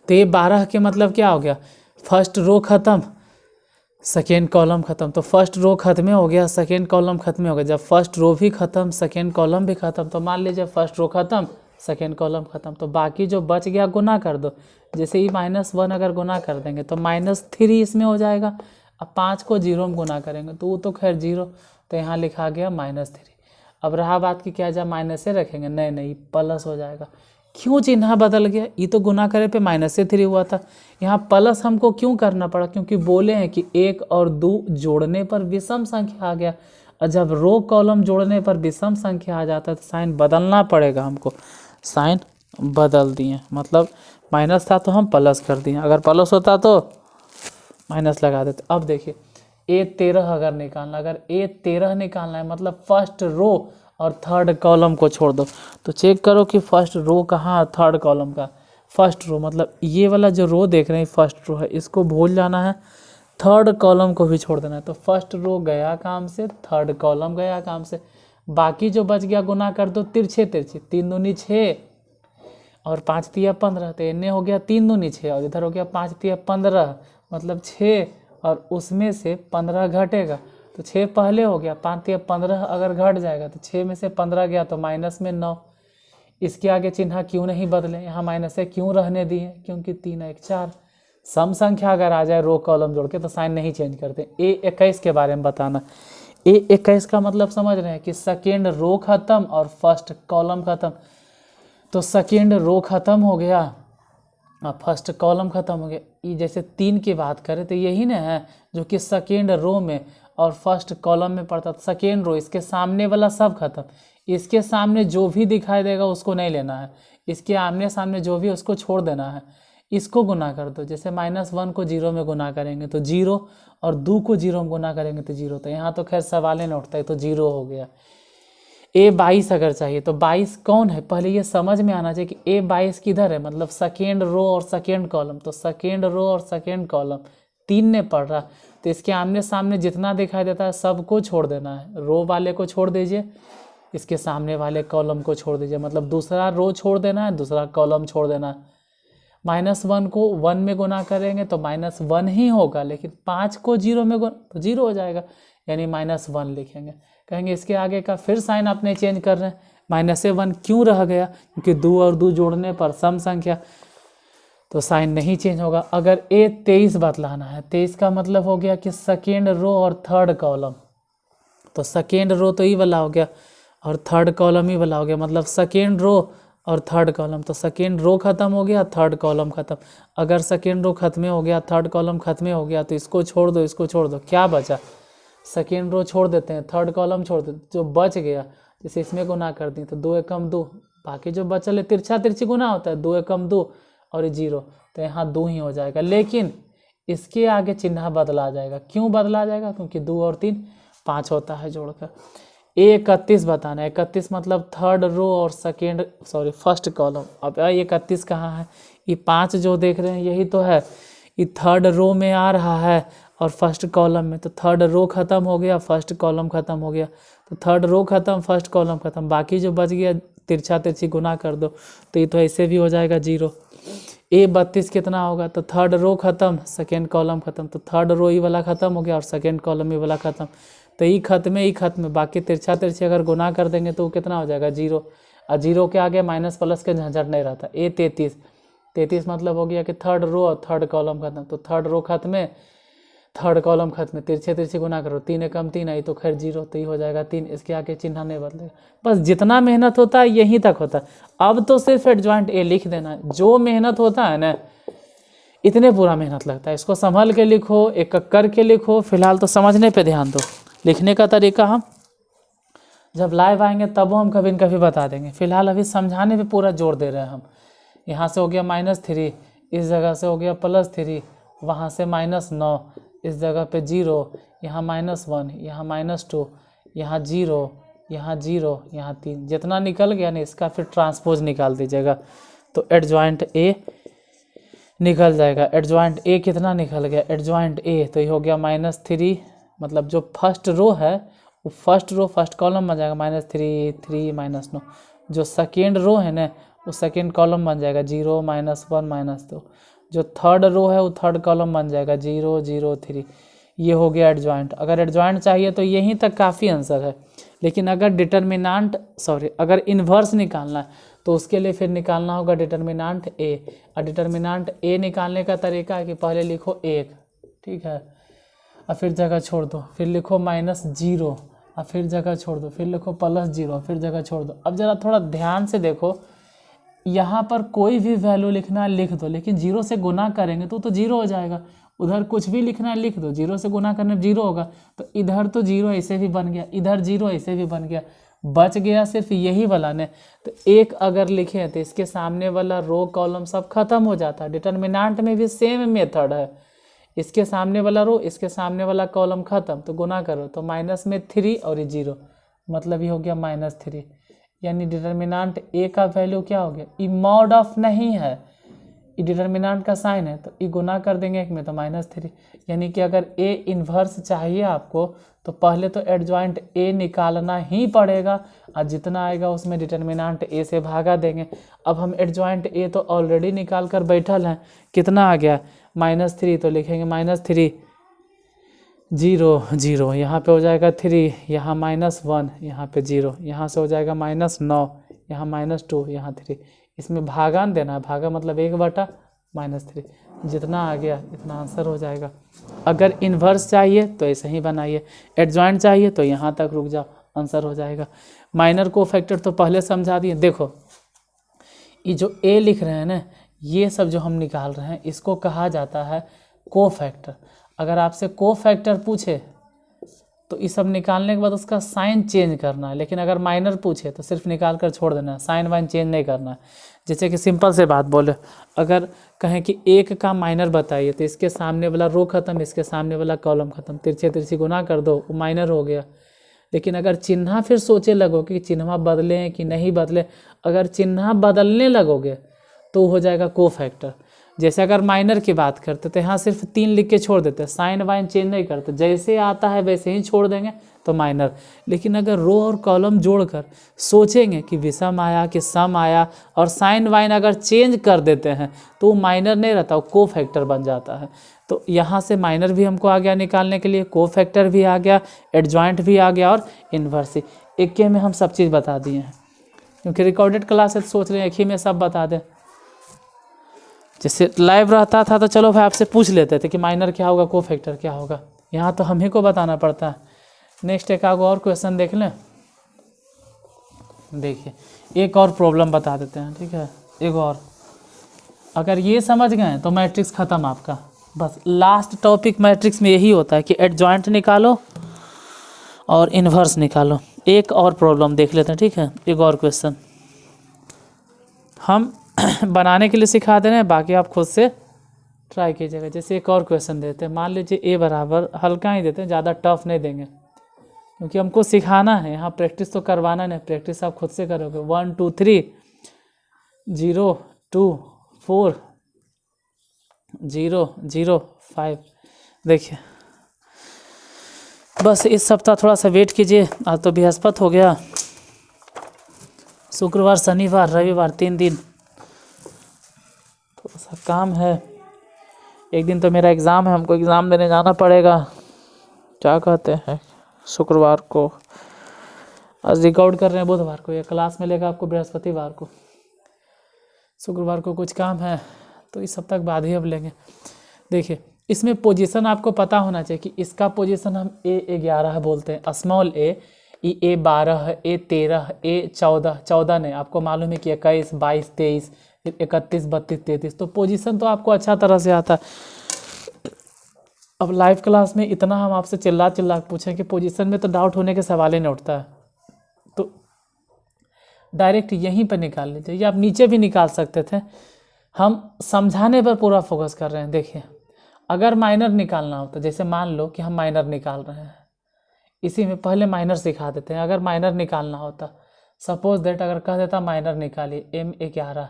तो A12 के मतलब क्या हो गया? फर्स्ट रो खत्म, सेकेंड कॉलम खत्म। तो फर्स्ट रो खत्म हो गया, सेकेंड कॉलम खत्म हो गया। जब फर्स्ट रो भी खत्म, सेकेंड कॉलम भी खत्म, तो मान लीजिए फर्स्ट रो खत्म, सेकेंड कॉलम खत्म, तो बाकी जो बच गया गुना कर दो। जैसे ही -1 अगर गुना कर देंगे तो -3 इसमें हो जाएगा। अब 5 को 0 में गुना करेंगे तो वो तो खैर 0, तो यहाँ लिखा गया -3। अब रहा बात कि क्या जब माइनस से रखेंगे, नहीं प्लस हो जाएगा। क्यों चिन्ह बदल गया? ये तो गुना करे पे -3 हुआ था, यहाँ प्लस हमको क्यों करना पड़ा? क्योंकि बोले हैं कि 1 और 2 जोड़ने पर विषम संख्या आ गया। और जब रो कॉलम जोड़ने पर विषम संख्या आ जाता है तो साइन बदलना पड़ेगा हमको। साइन बदल दिए, मतलब माइनस था तो हम प्लस कर दिए, अगर प्लस होता तो माइनस लगा देते। अब देखिए A13 अगर निकालना, अगर A13 निकालना है, मतलब फर्स्ट रो और थर्ड कॉलम को छोड़ दो। तो चेक करो कि फर्स्ट रो कहाँ, थर्ड कॉलम का फर्स्ट रो, मतलब ये वाला जो रो देख रहे हैं फर्स्ट रो है, इसको भूल जाना है, थर्ड कॉलम को भी छोड़ देना है। तो फर्स्ट रो गया काम से, थर्ड कॉलम गया काम से, बाकी जो बच गया गुना कर दो तिरछे तिरछे, 3 दूनी 6 और 5 तिया 15, तो इन्हें हो गया 3 दूनी 6 और इधर हो गया 5 तिया 15, मतलब 6 और उसमें से 15 घटेगा, तो 6 पहले हो गया, 5 तिया 15 अगर घट जाएगा तो 6 में से 15 गया तो माइनस में 9। इसके आगे चिन्ह क्यों नहीं बदले, यहाँ माइनस से क्यों रहने दिए? क्योंकि 3 1 4 सम संख्या अगर आ जाए रो कॉलम जोड़ के तो साइन नहीं चेंज करते। A21 के बारे में बताना, A21 का मतलब समझ रहे हैं कि सेकेंड रो खत्म और फर्स्ट कॉलम खत्म। तो सेकेंड रो खत्म हो गया और फर्स्ट कॉलम खत्म हो गया। ये जैसे 3 की बात करें तो यही ना है जो कि सेकेंड रो में और फर्स्ट कॉलम में पड़ता। सेकेंड रो, इसके सामने वाला सब खत्म, इसके सामने जो भी दिखाई देगा उसको नहीं लेना है, इसके आमने सामने जो भी उसको छोड़ देना है। इसको गुना कर दो, जैसे -1 को 0 में गुना करेंगे तो 0 और 2 को 0 में गुना करेंगे तो 0। तो यहाँ तो खैर सवाल ही नहीं उठता है, तो 0 हो गया। A22 अगर चाहिए तो 22 कौन है, पहले ये समझ में आना चाहिए कि A22 किधर है, मतलब सेकेंड रो और सेकेंड कॉलम। तो सेकेंड रो और सेकेंड कॉलम 3 ने पढ़ रहा, तो इसके आमने सामने जितना दिखाई देता है सबको छोड़ देना है। रो वाले को छोड़ दीजिए, इसके सामने वाले कॉलम को छोड़ दीजिए, मतलब दूसरा रो छोड़ देना है, दूसरा कॉलम छोड़ देना है। -1 को 1 में गुना करेंगे तो -1 ही होगा, लेकिन 5 को 0 में गुना तो 0 हो जाएगा, यानी -1 लिखेंगे। कहेंगे इसके आगे का फिर साइन आपने चेंज कर रहे हैं, -1 क्यों रह गया? क्योंकि 2 और 2 जोड़ने पर सम संख्या, तो साइन नहीं चेंज होगा। अगर A23 बतलाना है, 23 का मतलब हो गया कि सेकेंड रो और थर्ड कॉलम, तो सेकेंड रो तो ये वाला हो गया और थर्ड कॉलम ही वाला हो गया, मतलब सेकेंड रो और थर्ड कॉलम। तो सेकेंड रो खत्म हो गया, थर्ड कॉलम खत्म। अगर सेकेंड रो खत्म हो गया, थर्ड कॉलम खत्म हो गया, तो इसको छोड़ दो, इसको छोड़ दो, क्या बचा? सेकेंड रो छोड़ देते हैं, थर्ड कॉलम छोड़ देते, जो बच गया जैसे इसमें गुना कर दी तो 2 एकम 2, बाकी जो बचल है तिरछा तिरछी गुना होता है, 2 एकम 2 और 0, तो यहाँ 2 ही हो जाएगा। लेकिन इसके आगे चिन्ह बदला जाएगा। क्यों बदला जाएगा? क्योंकि 2 और 3 5 होता है जोड़कर। A31 बताना है, 31 मतलब थर्ड रो और फर्स्ट कॉलम। अब 31 कहाँ है? ये 5 जो देख रहे हैं यही तो है, ये थर्ड रो में आ रहा है और फर्स्ट कॉलम में। तो थर्ड रो खत्म हो गया, फर्स्ट कॉलम खत्म हो गया, तो थर्ड रो खत्म, फर्स्ट कॉलम खत्म, बाकी जो बच गया तिरछा तिरछी गुना कर दो, तो ये तो ऐसे भी हो जाएगा 0। A32 कितना होगा? तो थर्ड रो खत्म, सेकेंड कॉलम खत्म, तो थर्ड रो ही वाला खत्म हो गया और सेकेंड कॉलम ही वाला खत्म, तो ई खत्म, बाकी तिरछा तिरछी अगर गुना कर देंगे तो वो कितना हो जाएगा? 0। और 0 के आगे माइनस प्लस के झंझट नहीं रहता। ए 33 मतलब हो गया कि थर्ड रो और थर्ड कॉलम खत्म, तो थर्ड रो खत्म है, थर्ड कॉलम खत्म, तिरछे गुना करो, 3 एकम 3 आई तो खैर 0, तो ये हो जाएगा 3, इसके आगे चिन्ह नहीं बदलेगा। बस जितना मेहनत होता है यहीं तक होता है। अब तो सिर्फ एडजॉइंट ए लिख देना, जो मेहनत होता है ना इतने पूरा मेहनत लगता है। इसको संभल के लिखो, एक एक करके लिखो। फिलहाल तो समझने पे ध्यान दो, लिखने का तरीका हम जब लाइव आएंगे तब वो हम कभी न कभी बता देंगे। फिलहाल अभी समझाने पे पूरा जोर दे रहे हैं हम। यहाँ से हो गया -3, इस जगह से हो गया +3, वहाँ से -9, इस जगह पे 0, यहाँ -1, यहाँ -2, यहाँ 0, यहाँ 0, यहाँ 3, जितना निकल गया ना इसका फिर ट्रांसपोज निकाल दीजिएगा तो एडजॉइंट ए निकल जाएगा। एडजॉइंट ए कितना निकल गया, एडजॉइंट ए तो ये हो गया -3, मतलब जो फर्स्ट रो है वो फर्स्ट रो फर्स्ट कॉलम बन जाएगा -3, 3, -9। जो सेकेंड रो है ना वो सेकेंड कॉलम बन जाएगा 0, -1, -2। जो थर्ड रो है वो थर्ड कॉलम बन जाएगा 0, 0, 3। ये हो गया एडजॉइंट। अगर एडजॉइंट चाहिए तो यहीं तक काफ़ी आंसर है, लेकिन अगर अगर इन्वर्स निकालना है तो उसके लिए फिर निकालना होगा डिटर्मिनांट ए। और डिटर्मिनांट ए निकालने का तरीका है कि पहले लिखो 1, ठीक है, और फिर जगह छोड़ दो, फिर लिखो -0 और फिर जगह छोड़ दो, फिर लिखो +0 और फिर जगह छोड़ दो। अब ज़रा थोड़ा ध्यान से देखो, यहाँ पर कोई भी वैल्यू लिखना है लिख दो, लेकिन 0 से गुना करेंगे तो 0 हो जाएगा। उधर कुछ भी लिखना है लिख दो, 0 से गुना करने में 0 होगा, तो इधर तो 0 ऐसे भी बन गया, इधर 0 ऐसे भी बन गया, बच गया सिर्फ यही वाला ने। तो 1 अगर लिखे तो इसके सामने वाला रो कॉलम सब खत्म हो जाता है। डिटर्मिनेंट में भी सेम मेथड है, इसके सामने वाला रो इसके सामने वाला कॉलम खत्म, तो गुना करो तो माइनस में 3 और ये 0, मतलब ये हो गया -3। यानी डिटर्मिनेंट ए का वैल्यू क्या हो गया, ई मॉड ऑफ नहीं है, ई डिटर्मिनेंट का साइन है, तो ई गुना कर देंगे एक में तो -3। यानी कि अगर ए इन्वर्स चाहिए आपको तो पहले तो एडजॉइंट ए निकालना ही पड़ेगा, और जितना आएगा उसमें डिटर्मिनेंट ए से भागा देंगे। अब हम एडजॉइंट ए तो ऑलरेडी निकाल कर बैठल हैं, कितना आ गया -3, तो लिखेंगे -3, 0, 0, यहाँ पे हो जाएगा 3, यहाँ -1, यहाँ पे 0, यहाँ से हो जाएगा -9, यहाँ -2, यहाँ 3। इसमें भागान देना है, भागा मतलब 1/-3, जितना आ गया इतना आंसर हो जाएगा। अगर इन्वर्स चाहिए तो ऐसे ही बनाइए, एडजॉइंट चाहिए तो यहाँ तक रुक जाओ, आंसर हो जाएगा। माइनर कोफैक्टर तो पहले समझा दिए। देखो ये जो ए लिख रहे हैं ना, ये सब जो हम निकाल रहे हैं इसको कहा जाता है कोफैक्टर। अगर आपसे कोफैक्टर पूछे तो ये सब निकालने के बाद उसका साइन चेंज करना है, लेकिन अगर माइनर पूछे तो सिर्फ निकाल कर छोड़ देना है, साइन वाइन चेंज नहीं करना है। जैसे कि सिंपल से बात बोले, अगर कहें कि 1 का माइनर बताइए तो इसके सामने वाला रो खत्म, इसके सामने वाला कॉलम खत्म, तिरछे गुना कर दो, वो माइनर हो गया। लेकिन अगर चिन्ह फिर सोचे लगोगे कि चिन्ह बदलें कि नहीं बदले, अगर चिन्ह बदलने लगोगे तो हो जाएगा कोफैक्टर। जैसे अगर माइनर की बात करते तो यहाँ सिर्फ 3 लिख के छोड़ देते, साइन वाइन चेंज नहीं करते, जैसे आता है वैसे ही छोड़ देंगे तो माइनर। लेकिन अगर रो और कॉलम जोड़कर सोचेंगे कि विषम आया कि सम आया और साइन वाइन अगर चेंज कर देते हैं तो वो माइनर नहीं रहता, वो कोफैक्टर बन जाता है। तो यहाँ से माइनर भी हमको आ गया निकालने के लिए, कोफैक्टर भी आ गया, एडजॉइंट भी आ गया और इन्वर्स। एक में हम सब चीज़ बता दिए हैं, क्योंकि रिकॉर्डेड क्लास है तो सोच रहे हैं एक ही में सब बता दें। जैसे लाइव रहता था तो चलो भाई आपसे पूछ लेते थे कि माइनर क्या होगा, कोफैक्टर क्या होगा, यहाँ तो हम ही को बताना पड़ता है। नेक्स्ट एक आगे और क्वेश्चन देख लें। देखिए एक और प्रॉब्लम बता देते हैं, ठीक है, एक और। अगर ये समझ गए तो मैट्रिक्स ख़त्म आपका। बस लास्ट टॉपिक मैट्रिक्स में यही होता है कि एडजॉइंट निकालो और इन्वर्स निकालो। एक और प्रॉब्लम देख लेते हैं, ठीक है, एक और क्वेश्चन हम बनाने के लिए सिखा दे रहे हैं, बाकी आप खुद से ट्राई कीजिएगा। जैसे एक और क्वेश्चन देते हैं, मान लीजिए ए बराबर, हल्का ही देते हैं, ज़्यादा टफ नहीं देंगे क्योंकि हमको सिखाना है, यहाँ प्रैक्टिस तो करवाना नहीं, प्रैक्टिस आप खुद से करोगे। 1 2 3 0 2 4 0 0 5। देखिए बस इस सप्ताह थोड़ा सा वेट कीजिए, आज तो बृहस्पति हो गया, शुक्रवार शनिवार रविवार 3 दिन थोड़ा सा काम है। एक दिन तो मेरा एग्ज़ाम है, हमको एग्ज़ाम देने जाना पड़ेगा, क्या कहते हैं, शुक्रवार को आज रिकॉर्ड कर रहे हैं बुधवार को, या क्लास में लेगा आपको बृहस्पतिवार को, शुक्रवार को कुछ काम है तो इस सप्ताह के बाद ही अब लेंगे। देखिए इसमें पोजीशन आपको पता होना चाहिए कि इसका पोजीशन हम A11 बोलते हैं, स्मॉल ए, ये A12 है, A13, A14, 14 नहीं, आपको मालूम है कि 21, 22, 23, 31, 32, 33, तो पोजीशन तो आपको अच्छा तरह से आता है। अब लाइव क्लास में इतना हम आपसे चिल्ला चिल्ला पूछें कि पोजीशन में तो डाउट होने के सवाल ही नहीं उठता है, तो डायरेक्ट यहीं पर निकाल लीजिए, या आप नीचे भी निकाल सकते थे। हम समझाने पर पूरा फोकस कर रहे हैं। देखिए अगर माइनर निकालना होता, जैसे मान लो कि हम माइनर निकाल रहे हैं, इसी में पहले माइनर सिखा देते हैं। अगर माइनर निकालना होता, सपोज दैट अगर कह देता माइनर निकालिए M11,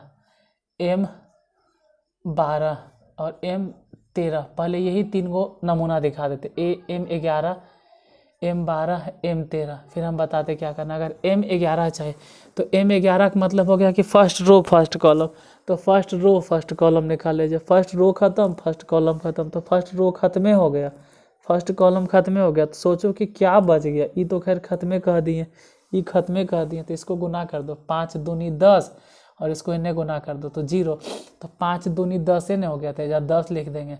M12 और M13, पहले यही 3 गो नमूना दिखा देते, M11, M12, M13, फिर हम बताते क्या करना। अगर M11 चाहिए तो M11 का मतलब हो गया कि फर्स्ट रो फर्स्ट कॉलम, तो फर्स्ट रो फर्स्ट कॉलम निकाल लीजिए। फर्स्ट रो खत्म, फर्स्ट कॉलम खत्म, तो फर्स्ट रो खत्म हो गया, फर्स्ट कॉलम खत्म हो गया। तो सोचो कि क्या बच गया, ये तो खैर खत्मे कह दिए, ये खत्मे कह दिए, तो इसको गुना कर दो, 5 दूनी 10, और इसको इन्हें गुना कर दो तो 0, तो 5 दूनी 10 इन्हें हो गया था, या 10 लिख देंगे।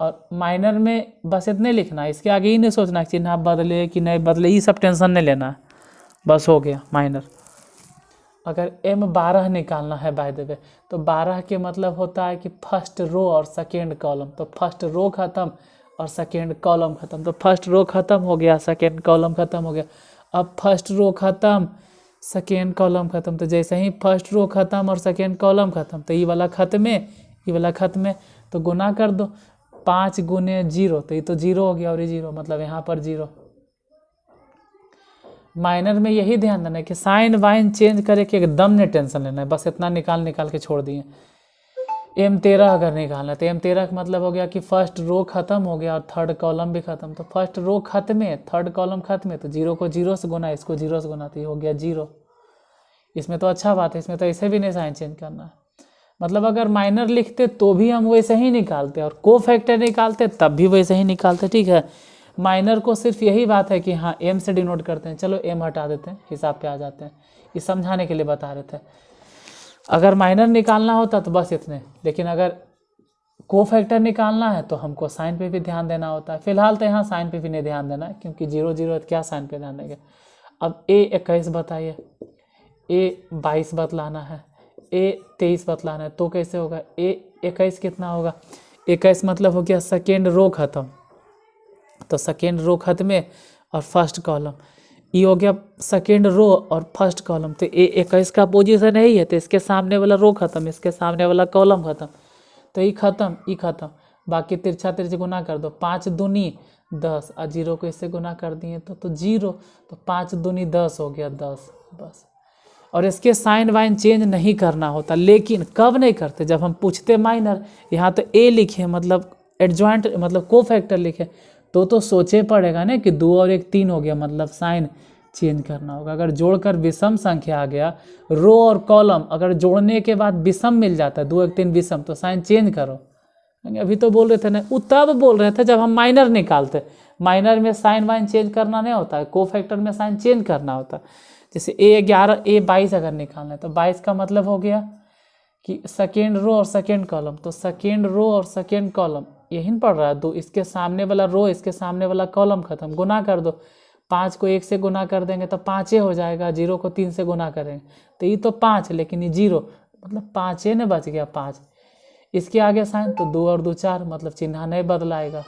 और माइनर में बस इतने लिखना है, इसके आगे ही नहीं सोचना कि चिन्ह बदले कि नहीं बदले, ये सब टेंशन नहीं लेना है, बस हो गया माइनर। अगर M12 निकालना है बाय द वे, तो 12 के मतलब होता है कि फर्स्ट रो और सेकेंड कॉलम, तो फर्स्ट रो खत्म और सेकेंड कॉलम खत्म, तो फर्स्ट रो खत्म हो गया, सेकेंड कॉलम खत्म हो गया। अब फर्स्ट रो खत्म, सेकेंड कॉलम खत्म, तो जैसे ही फर्स्ट रो खत्म और सेकेंड कॉलम खत्म, तो ये वाला खत्मे, ये वाला खत्मे, तो गुना कर दो, 5 गुने 0, तो ये तो 0 हो गया, और ये 0 मतलब यहाँ पर 0। माइनर में यही ध्यान देना है कि साइन वाइन चेंज करे कि एकदम नहीं टेंशन लेना है, बस इतना निकाल के छोड़ दिए। M13 अगर निकालना है तो M13 का मतलब हो गया कि फर्स्ट रो खत्म हो गया और थर्ड कॉलम भी खत्म, तो फर्स्ट रो खत्म है, थर्ड कॉलम खत्म है, तो 0 को 0 से गुना, इसको 0 से गुना, तो ये हो गया 0। इसमें तो अच्छा बात है, इसमें तो ऐसे भी नहीं साइन चेंज करना है। मतलब अगर माइनर लिखते तो भी हम वैसे ही निकालते, और को फैक्टर निकालते तब भी वैसे ही निकालते, ठीक है। माइनर को सिर्फ यही बात है कि हाँ M से डिनोट करते हैं, चलो M हटा देते हैं, हिसाब पे आ जाते हैं, ये समझाने के लिए बता रहे थे। अगर माइनर निकालना होता तो बस इतने, लेकिन अगर को फैक्टर निकालना है तो हमको साइन पे भी ध्यान देना होता है। फिलहाल तो यहाँ साइन पे भी नहीं ध्यान देना है, क्योंकि 0 0 है, क्या साइन पे ध्यान देंगे। अब A21 बताइए, A22 बतलाना है, A23 बतलाना है, तो कैसे होगा। A21 कितना होगा, 21 मतलब हो गया सेकेंड रो खत्म, तो सेकेंड रो खत्म है और फर्स्ट कॉलम, ये हो गया सेकेंड रो और फर्स्ट कॉलम, तो A21 का पोजीशन यही है, तो इसके सामने वाला रो खत्म, इसके सामने वाला कॉलम खत्म, तो ये खत्म, बाकी तिरछा तिरछी गुना कर दो, 5 दूनी 10 और 0 को इससे गुना कर दिए तो 0, तो 5 दूनी 10 हो गया 10 बस। और इसके साइन वाइन चेंज नहीं करना होता, लेकिन कब नहीं करते, जब हम पूछते माइनर, यहाँ तो A लिखे मतलब एडजॉइंट मतलब को फैक्टर लिखे, तो सोचे पड़ेगा ना कि 2 और 1 3 हो गया, मतलब साइन चेंज करना होगा। अगर जोड़कर विषम संख्या आ गया, रो और कॉलम अगर जोड़ने के बाद विषम मिल जाता है, 2 1 3 विषम, तो साइन चेंज करो। अभी तो बोल रहे थे ना, तब बोल रहे थे जब हम माइनर निकालते, माइनर में साइन वाइन चेंज करना नहीं होता है, को फैक्टर में साइन चेंज करना होता। जैसे A11 A22 अगर निकालना है, तो 22 का मतलब हो गया कि सेकेंड रो और सेकेंड कॉलम, तो सेकेंड रो और सेकेंड कॉलम यही पढ़ रहा है, 2 इसके सामने वाला रो, इसके सामने वाला कॉलम खत्म, गुना कर दो, 5 को 1 से गुना कर देंगे तो 5 हो जाएगा, 0 को 3 से गुना करेंगे तो ये तो 5, लेकिन ये 0 मतलब 5 ने बच गया 5। इसके आगे साइन, तो 2 और 2 4, मतलब चिन्ह नहीं बदलाएगा।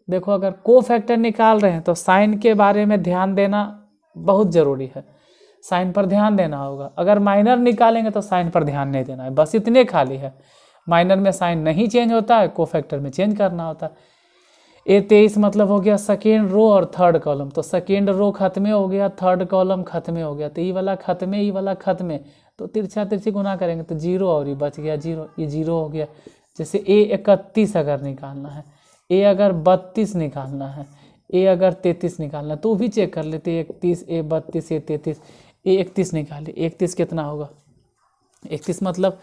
देखो अगर को फैक्टर निकाल रहे हैं तो साइन के बारे में ध्यान देना बहुत ज़रूरी है, साइन पर ध्यान देना होगा। अगर माइनर निकालेंगे तो साइन पर ध्यान नहीं देना है, बस इतने खाली है। माइनर में साइन नहीं चेंज होता है, को फैक्टर में चेंज करना होता है। A23 मतलब हो गया सेकेंड रो और थर्ड कॉलम, तो सेकेंड रो खत्मे हो गया, थर्ड कॉलम खत्मे हो गया, तो ये वाला खत्मे, ये वाला खत्मे, तो तिरछा तिरछी गुना करेंगे तो 0 और ये बच गया 0, ये 0 हो गया। जैसे A31 अगर निकालना है, A अगर 32 निकालना है, A अगर 33 निकालना है, तो भी चेक कर लेते, 31 A32 A33 A31 निकाले, 31 कितना होगा, 31 मतलब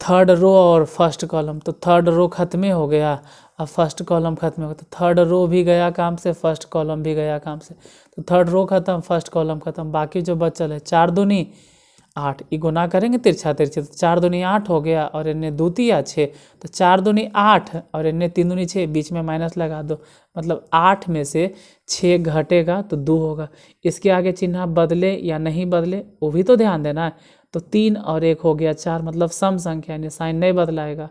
थर्ड रो और फर्स्ट कॉलम, तो थर्ड रो खत्मे हो गया अब फर्स्ट कॉलम खत्म हो गया, तो थर्ड रो भी गया काम से, फर्स्ट कॉलम भी गया काम से, तो थर्ड रो खत्म, फर्स्ट कॉलम खत्म, बाकी जो बचल है 4 दूनी 8, ये गुना करेंगे तिरछा तिरछे, तो 4 दूनी 8 हो गया, और इन्हें दूतिया 6, तो 4 दूनी 8 और इन्हें 3 दूनी 6, बीच में माइनस लगा दो, मतलब 8 में से 6 घटेगा तो 2 होगा। इसके आगे चिन्ह बदले या नहीं बदले वो भी तो ध्यान देना है, तो 3 और 1 हो गया 4, मतलब सम संख्या, यानी साइन नहीं बदलाएगा।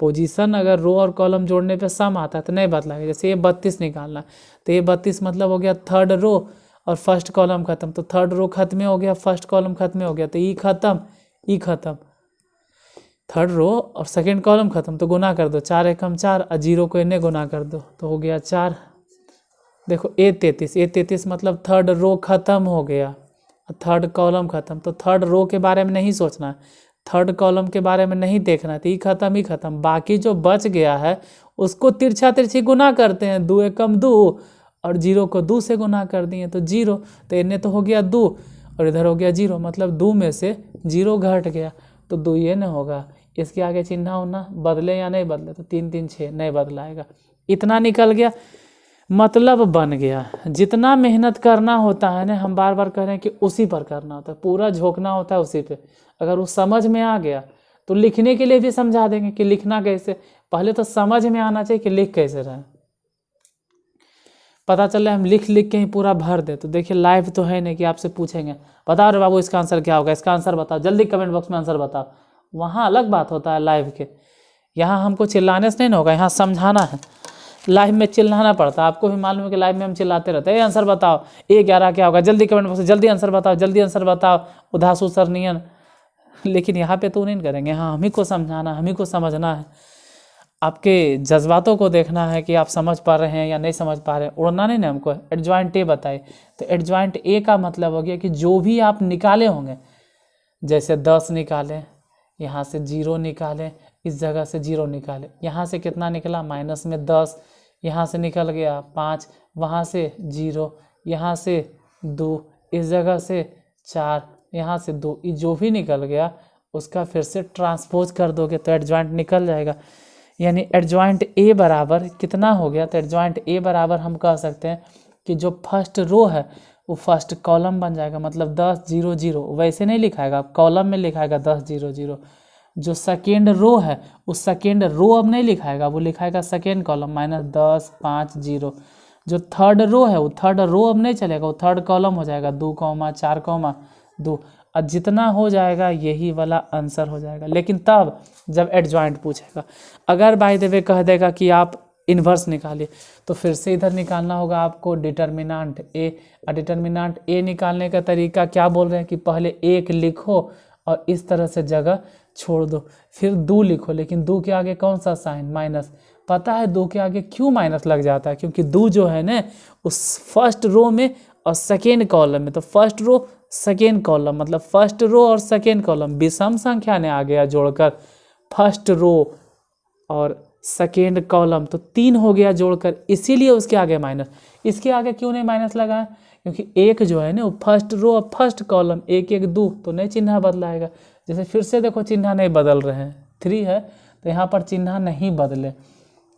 पोजीशन अगर रो और कॉलम जोड़ने पे सम आता है तो नहीं बदलाएगा। जैसे ये 32 निकालना, तो ये 32 मतलब हो गया थर्ड रो और फर्स्ट कॉलम खत्म, तो थर्ड रो खत्म हो गया, फर्स्ट कॉलम खत्म हो गया, तो ई खत्म, थर्ड रो और सेकंड कॉलम खत्म, तो गुना कर दो, 4 एकम 4 और 0 को इन्हें गुना कर दो, तो हो गया 4। देखो A33 मतलब थर्ड रो खत्म हो गया, थर्ड कॉलम खत्म, तो थर्ड रो के बारे में नहीं सोचना है, थर्ड कॉलम के बारे में नहीं देखना है, तो ई खत्म। बाकी जो बच गया है उसको तिरछा तिरछी गुना करते हैं, 2 एकम 2 और 0 को 2 से गुना कर दिए तो 0, तो इन्हें तो हो गया 2 और इधर हो गया 0, मतलब 2 में से 0 घट गया, तो 2 ये न होगा। इसके आगे चिन्ह होना बदले या नहीं बदले, तो 3 3 6 नहीं बदलाएगा। इतना निकल गया, मतलब बन गया। जितना मेहनत करना होता है ना, हम बार बार कह रहे हैं कि उसी पर करना होता है, पूरा झोंकना होता है उसी पे। अगर वो समझ में आ गया तो लिखने के लिए भी समझा देंगे कि लिखना कैसे, पहले तो समझ में आना चाहिए कि लिख कैसे रहे। पता चल रहा है हम लिख के ही पूरा भर दे, तो देखिए लाइव तो है नहीं कि आपसे पूछेंगे बताओ रे बाबू इसका आंसर क्या होगा, इसका आंसर बताओ, जल्दी कमेंट बॉक्स में आंसर बताओ। वहाँ अलग बात होता है लाइव के, यहाँ हमको चिल्लाने से नहीं ना होगा, यहाँ समझाना है। लाइव में चिल्लाना पड़ता है, आपको भी मालूम है कि लाइव में हम चिल्लाते रहते हैं, आंसर बताओ, 11 क्या होगा, जल्दी कमेंट बॉक्स में जल्दी आंसर बताओ, जल्दी आंसर बताओ, उदासू सरनियन। लेकिन यहाँ पे तो नहीं करेंगे, हाँ हम ही को समझाना, हम ही को समझना है, आपके जज्बातों को देखना है कि आप समझ पा रहे हैं या नहीं समझ पा रहे हैं। उड़ना नहीं ना हमको। एडजॉइंट ए बताए, तो एडजॉइंट ए का मतलब हो गया कि जो भी आप निकाले होंगे, जैसे 10 निकालें, यहाँ से 0 निकालें, इस जगह से 0 निकालें, यहाँ से कितना निकला माइनस में 10, यहाँ से निकल गया 5, वहाँ से 0, यहाँ से 2, इस जगह से 4, यहाँ से 2, ये जो भी निकल गया उसका फिर से ट्रांसपोज कर दोगे तो एडजॉइंट निकल जाएगा। यानी एडजॉइंट ए बराबर कितना हो गया, तो एडजॉइंट ए बराबर हम कह सकते हैं कि जो फर्स्ट रो है वो फर्स्ट कॉलम बन जाएगा, मतलब 10 0 0, वैसे नहीं लिखाएगा, कॉलम में लिखाएगा 10 0 0। जो सेकेंड रो है उस सेकेंड रो अब नहीं लिखाएगा, वो लिखाएगा सेकेंड कॉलम माइनस 10 5 0। जो थर्ड रो है वो थर्ड रो अब नहीं चलेगा, वो थर्ड कॉलम हो जाएगा 2 4 2, और जितना हो जाएगा यही वाला आंसर हो जाएगा। लेकिन तब जब एडजॉइंट पूछेगा, अगर बाय द वे कह देगा कि आप इन्वर्स निकालिए, तो फिर से इधर निकालना होगा आपको डिटर्मिनेंट ए। और डिटर्मिनेंट ए निकालने का तरीका क्या बोल रहे हैं कि पहले 1 लिखो और इस तरह से जगह छोड़ दो, फिर 2 लिखो, लेकिन 2 के आगे कौन सा साइन, माइनस। पता है 2 के आगे क्यों माइनस लग जाता है, क्योंकि 2 जो है ना उस फर्स्ट रो में और सेकेंड कॉलम में, तो फर्स्ट रो सेकेंड कॉलम, मतलब फर्स्ट रो और सेकेंड कॉलम विषम संख्या ने आ गया जोड़कर, फर्स्ट रो और सेकेंड कॉलम, तो 3 हो गया जोड़कर, इसीलिए उसके आगे माइनस। इसके आगे क्यों नहीं माइनस लगाए, क्योंकि 1 जो है ना वो फर्स्ट रो और फर्स्ट कॉलम, 1 1 2, तो नहीं चिन्ह बदलाएगा। जैसे फिर से देखो चिन्ह नहीं बदल रहे हैं, 3 है तो यहाँ पर चिन्ह नहीं बदले,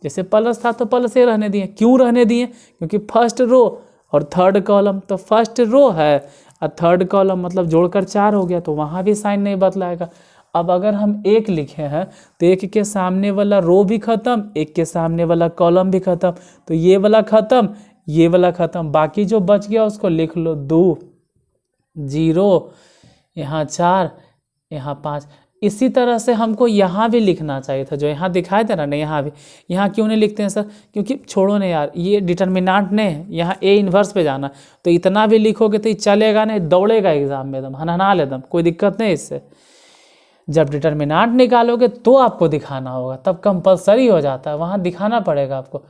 जैसे प्लस था तो प्लस से रहने दिए। क्यों रहने दिए, क्योंकि फर्स्ट रो और थर्ड कॉलम, तो फर्स्ट रो है और थर्ड कॉलम मतलब जोड़कर 4 हो गया, तो वहाँ भी साइन नहीं बदलाएगा। अब अगर हम 1 लिखे हैं तो 1 के सामने वाला रो भी खत्म, 1 के सामने वाला कॉलम भी खत्म, तो ये वाला खत्म, ये वाला खत्म, बाकी जो बच गया उसको लिख लो 2 0, यहाँ 4, यहाँ 5। इसी तरह से हमको यहाँ भी लिखना चाहिए था, जो यहाँ दिखाए थे ना, यहाँ भी। यहाँ क्यों नहीं लिखते हैं सर, क्योंकि छोड़ो नहीं यार, ये डिटर्मिनेंट नहीं है, यहाँ ए इन्वर्स पे जाना, तो इतना भी लिखोगे तो ये चलेगा नहीं, दौड़ेगा एग्जाम में एकदम हनहनाल एकदम, कोई दिक्कत नहीं इससे। जब डिटर्मिनेंट निकालोगे तो आपको दिखाना होगा, तब कंपलसरी हो जाता है, वहाँ दिखाना पड़ेगा आपको।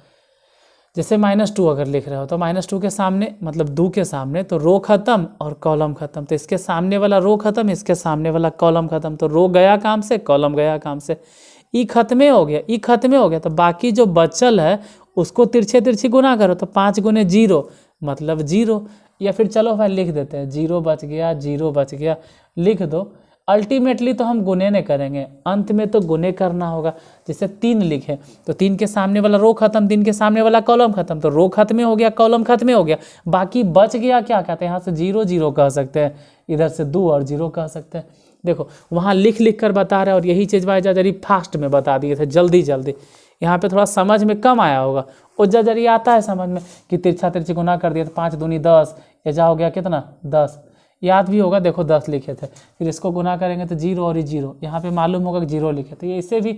जैसे -2 अगर लिख रहे हो तो -2 के सामने मतलब 2 के सामने तो रो खत्म और कॉलम खत्म, तो इसके सामने वाला रो खत्म, इसके सामने वाला कॉलम खत्म, तो रो गया काम से, कॉलम गया काम से, ई खत्म हो गया, ई खत्म हो गया, तो बाकी जो बचल है उसको तिरछे तिरछी गुना करो, तो 5 गुने 0 मतलब 0, या फिर चलो भाई लिख देते हैं 0 बच गया, 0 बच गया, लिख दो। अल्टीमेटली तो हम गुने नहीं करेंगे, अंत में तो गुने करना होगा। जैसे 3 लिखे तो 3 के सामने वाला रो खत्म, 3 के सामने वाला कॉलम खत्म, तो रो खत्म हो गया, कॉलम खत्म हो गया, बाकी बच गया क्या कहते हैं, यहाँ से 0 0 कह सकते हैं, इधर से 2 और 0 कह सकते हैं। देखो वहाँ लिख लिख कर बता रहे हैं, और यही चीज़ भाई जरी फास्ट में बता दिए थे, जल्दी जल्दी। यहाँ पे थोड़ा समझ में कम आया होगा, वो जरी आता है समझ में कि तिरछा तिरछी गुना कर दिया तो 5 दूनी 10, ये जा हो गया कितना 10, याद भी होगा। देखो 10 लिखे थे, फिर इसको गुना करेंगे तो 0 और 0, यहाँ पे मालूम होगा कि 0 लिखे, तो ये इससे भी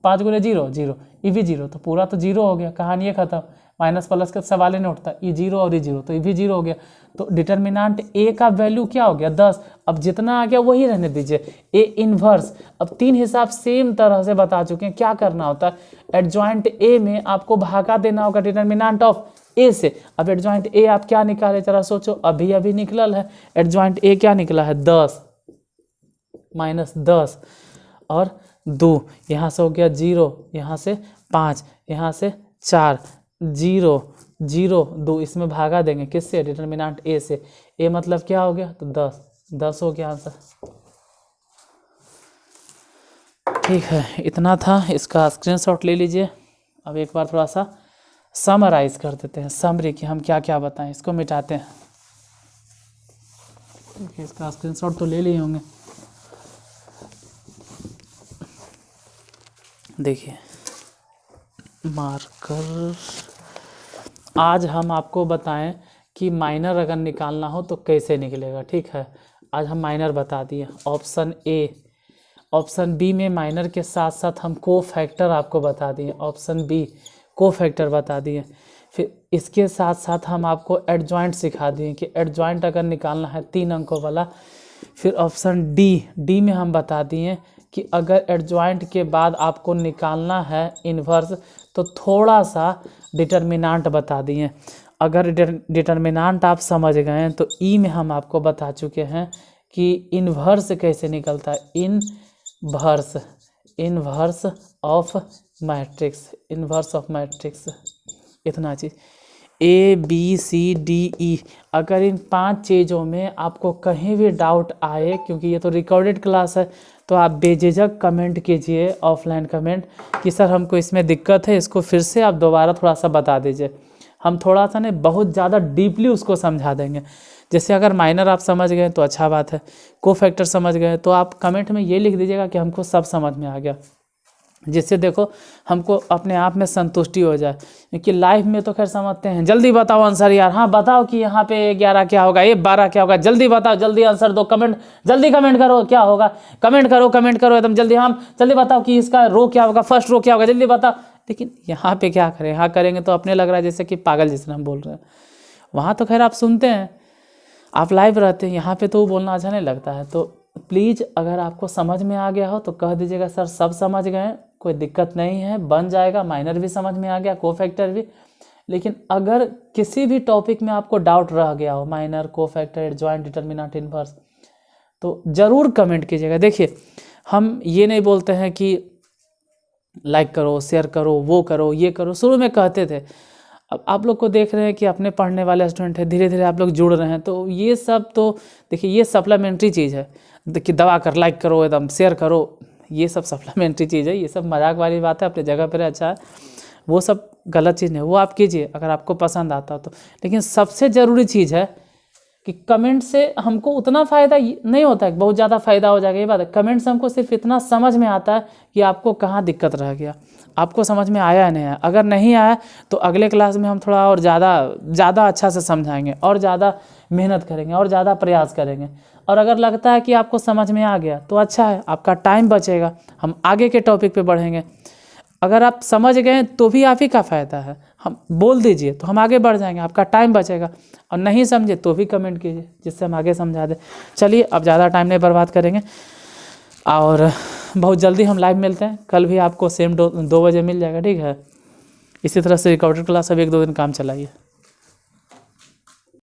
5 गुने 0 0, ये भी 0, तो पूरा तो 0 हो गया, कहानी ये खत्म। माइनस प्लस का सवाल ही नहीं उठता, ये 0 और ये 0, तो ये भी 0 हो गया। तो डिटर्मिनेंट ए का वैल्यू क्या हो गया 10। अब जितना आ गया वही रहने दीजिए, ए इन्वर्स। अब 3 हिसाब सेम तरह से बता चुके हैं, क्या करना होता है, एडजॉइंट ए में आपको भागा देना होगा डिटर्मिनेंट ऑफ ए से। अब एडजॉइंट ए आप क्या निकाले जरा सोचो, अभी अभी निकलल है, एडजॉइंट ए क्या निकला है 10 माइनस 10 और 2, यहाँ से हो गया 0, यहाँ से 5, यहाँ से 4, 0 0 2, इसमें भागा देंगे किससे, डिटर्मिनेंट ए से। ए मतलब क्या हो गया, तो 10 हो गया आंसर। ठीक है, इतना था, इसका स्क्रीनशॉट ले लीजिए। अब एक बार थोड़ा सा समराइज कर देते हैं, समरी कि हम क्या क्या बताएं, इसको मिटाते हैं। देखिए इसका स्क्रीनशॉट तो ले लिए होंगे, देखिए मार्कर। आज हम आपको बताएं कि माइनर अगर निकालना हो तो कैसे निकलेगा। ठीक है, आज हम माइनर बता दिए, ऑप्शन ए। ऑप्शन बी में माइनर के साथ साथ हम को फैक्टर आपको बता दिए, ऑप्शन बी को फैक्टर बता दिए। फिर इसके साथ साथ हम आपको एडजॉइंट सिखा दिए कि एडजॉइंट अगर निकालना है 3 अंकों वाला। फिर ऑप्शन डी में हम बता दिए कि अगर एडजॉइंट के बाद आपको निकालना है इन्वर्स तो थोड़ा सा डिटर्मिनेंट बता दिए। अगर डिटर्मिनेंट आप समझ गए हैं तो ई में हम आपको बता चुके हैं कि इन्वर्स कैसे निकलता है, इन्वर्स ऑफ मैट्रिक्स, इतना चीज़ A B C D E. अगर इन 5 चीज़ों में आपको कहीं भी डाउट आए, क्योंकि ये तो रिकॉर्डेड क्लास है, तो आप बेझिझक कमेंट कीजिए, ऑफलाइन कमेंट, कि सर हमको इसमें दिक्कत है, इसको फिर से आप दोबारा थोड़ा सा बता दीजिए। हम थोड़ा सा नहीं, बहुत ज़्यादा डीपली उसको समझा देंगे। जैसे अगर माइनर आप समझ गए तो अच्छा बात है, को फैक्टर समझ गए तो आप कमेंट में ये लिख दीजिएगा कि हमको सब समझ में आ गया, जिससे देखो हमको अपने आप में संतुष्टि हो जाए। क्योंकि लाइफ में तो खैर समझते हैं, जल्दी बताओ आंसर यार, हाँ बताओ कि यहाँ पे 11 क्या होगा, ये 12 क्या होगा, जल्दी बताओ, जल्दी आंसर दो, जल्दी कमेंट करो क्या होगा, कमेंट करो एकदम जल्दी, हम जल्दी बताओ कि इसका रो क्या होगा, फर्स्ट रो क्या होगा, जल्दी बताओ। लेकिन यहाँ पे क्या करें, यहाँ करेंगे तो अपने लग रहा है जैसे कि पागल जिसने हम बोल रहे हैं। वहाँ तो खैर आप सुनते हैं, आप लाइव रहते हैं, यहाँ पे तो वो बोलना अच्छा नहीं लगता है। तो प्लीज़ अगर आपको समझ में आ गया हो तो कह दीजिएगा सर सब समझ गए, कोई दिक्कत नहीं है, बन जाएगा, माइनर भी समझ में आ गया, को फैक्टर भी। लेकिन अगर किसी भी टॉपिक में आपको डाउट रह गया हो, माइनर, को फैक्टर, एडजॉइंट, डिटर्मिनेंट, इन्वर्स, तो ज़रूर कमेंट कीजिएगा। देखिए हम ये नहीं बोलते हैं कि लाइक करो, शेयर करो, वो करो, ये करो, शुरू में कहते थे। अब आप लोग को देख रहे हैं कि अपने पढ़ने वाले स्टूडेंट हैं, धीरे धीरे आप लोग जुड़ रहे हैं, तो ये सब तो देखिए ये सप्लीमेंट्री चीज़ है। देखिए दबा कर लाइक करो, एकदम शेयर करो, ये सब सप्लीमेंट्री चीज़ है, ये सब मजाक वाली बात है, अपनी जगह पर अच्छा है, वो सब गलत चीज़ नहीं, वो आप कीजिए अगर आपको पसंद आता हो तो। लेकिन सबसे ज़रूरी चीज़ है कि कमेंट से हमको उतना फ़ायदा नहीं होता है, बहुत ज़्यादा फ़ायदा हो जाएगा ये बात है। कमेंट से हमको सिर्फ इतना समझ में आता है कि आपको कहाँ दिक्कत रह गया, आपको समझ में आया या नहीं आया। अगर नहीं आया तो अगले क्लास में हम थोड़ा और ज़्यादा अच्छा से समझाएंगे, और ज़्यादा मेहनत करेंगे, और ज़्यादा प्रयास करेंगे। और अगर लगता है कि आपको समझ में आ गया तो अच्छा है, आपका टाइम बचेगा, हम आगे के टॉपिक पे बढ़ेंगे। अगर आप समझ गए तो भी आप ही का फ़ायदा है, हम बोल दीजिए तो हम आगे बढ़ जाएंगे, आपका टाइम बचेगा। और नहीं समझे तो भी कमेंट कीजिए, जिससे हम आगे समझा दें। चलिए अब ज़्यादा टाइम नहीं बर्बाद करेंगे, और बहुत जल्दी हम लाइव मिलते हैं। कल भी आपको सेम 2 बजे मिल जाएगा, ठीक है। इसी तरह से रिकॉर्डेड क्लास अब 1-2 दिन काम चलाइए।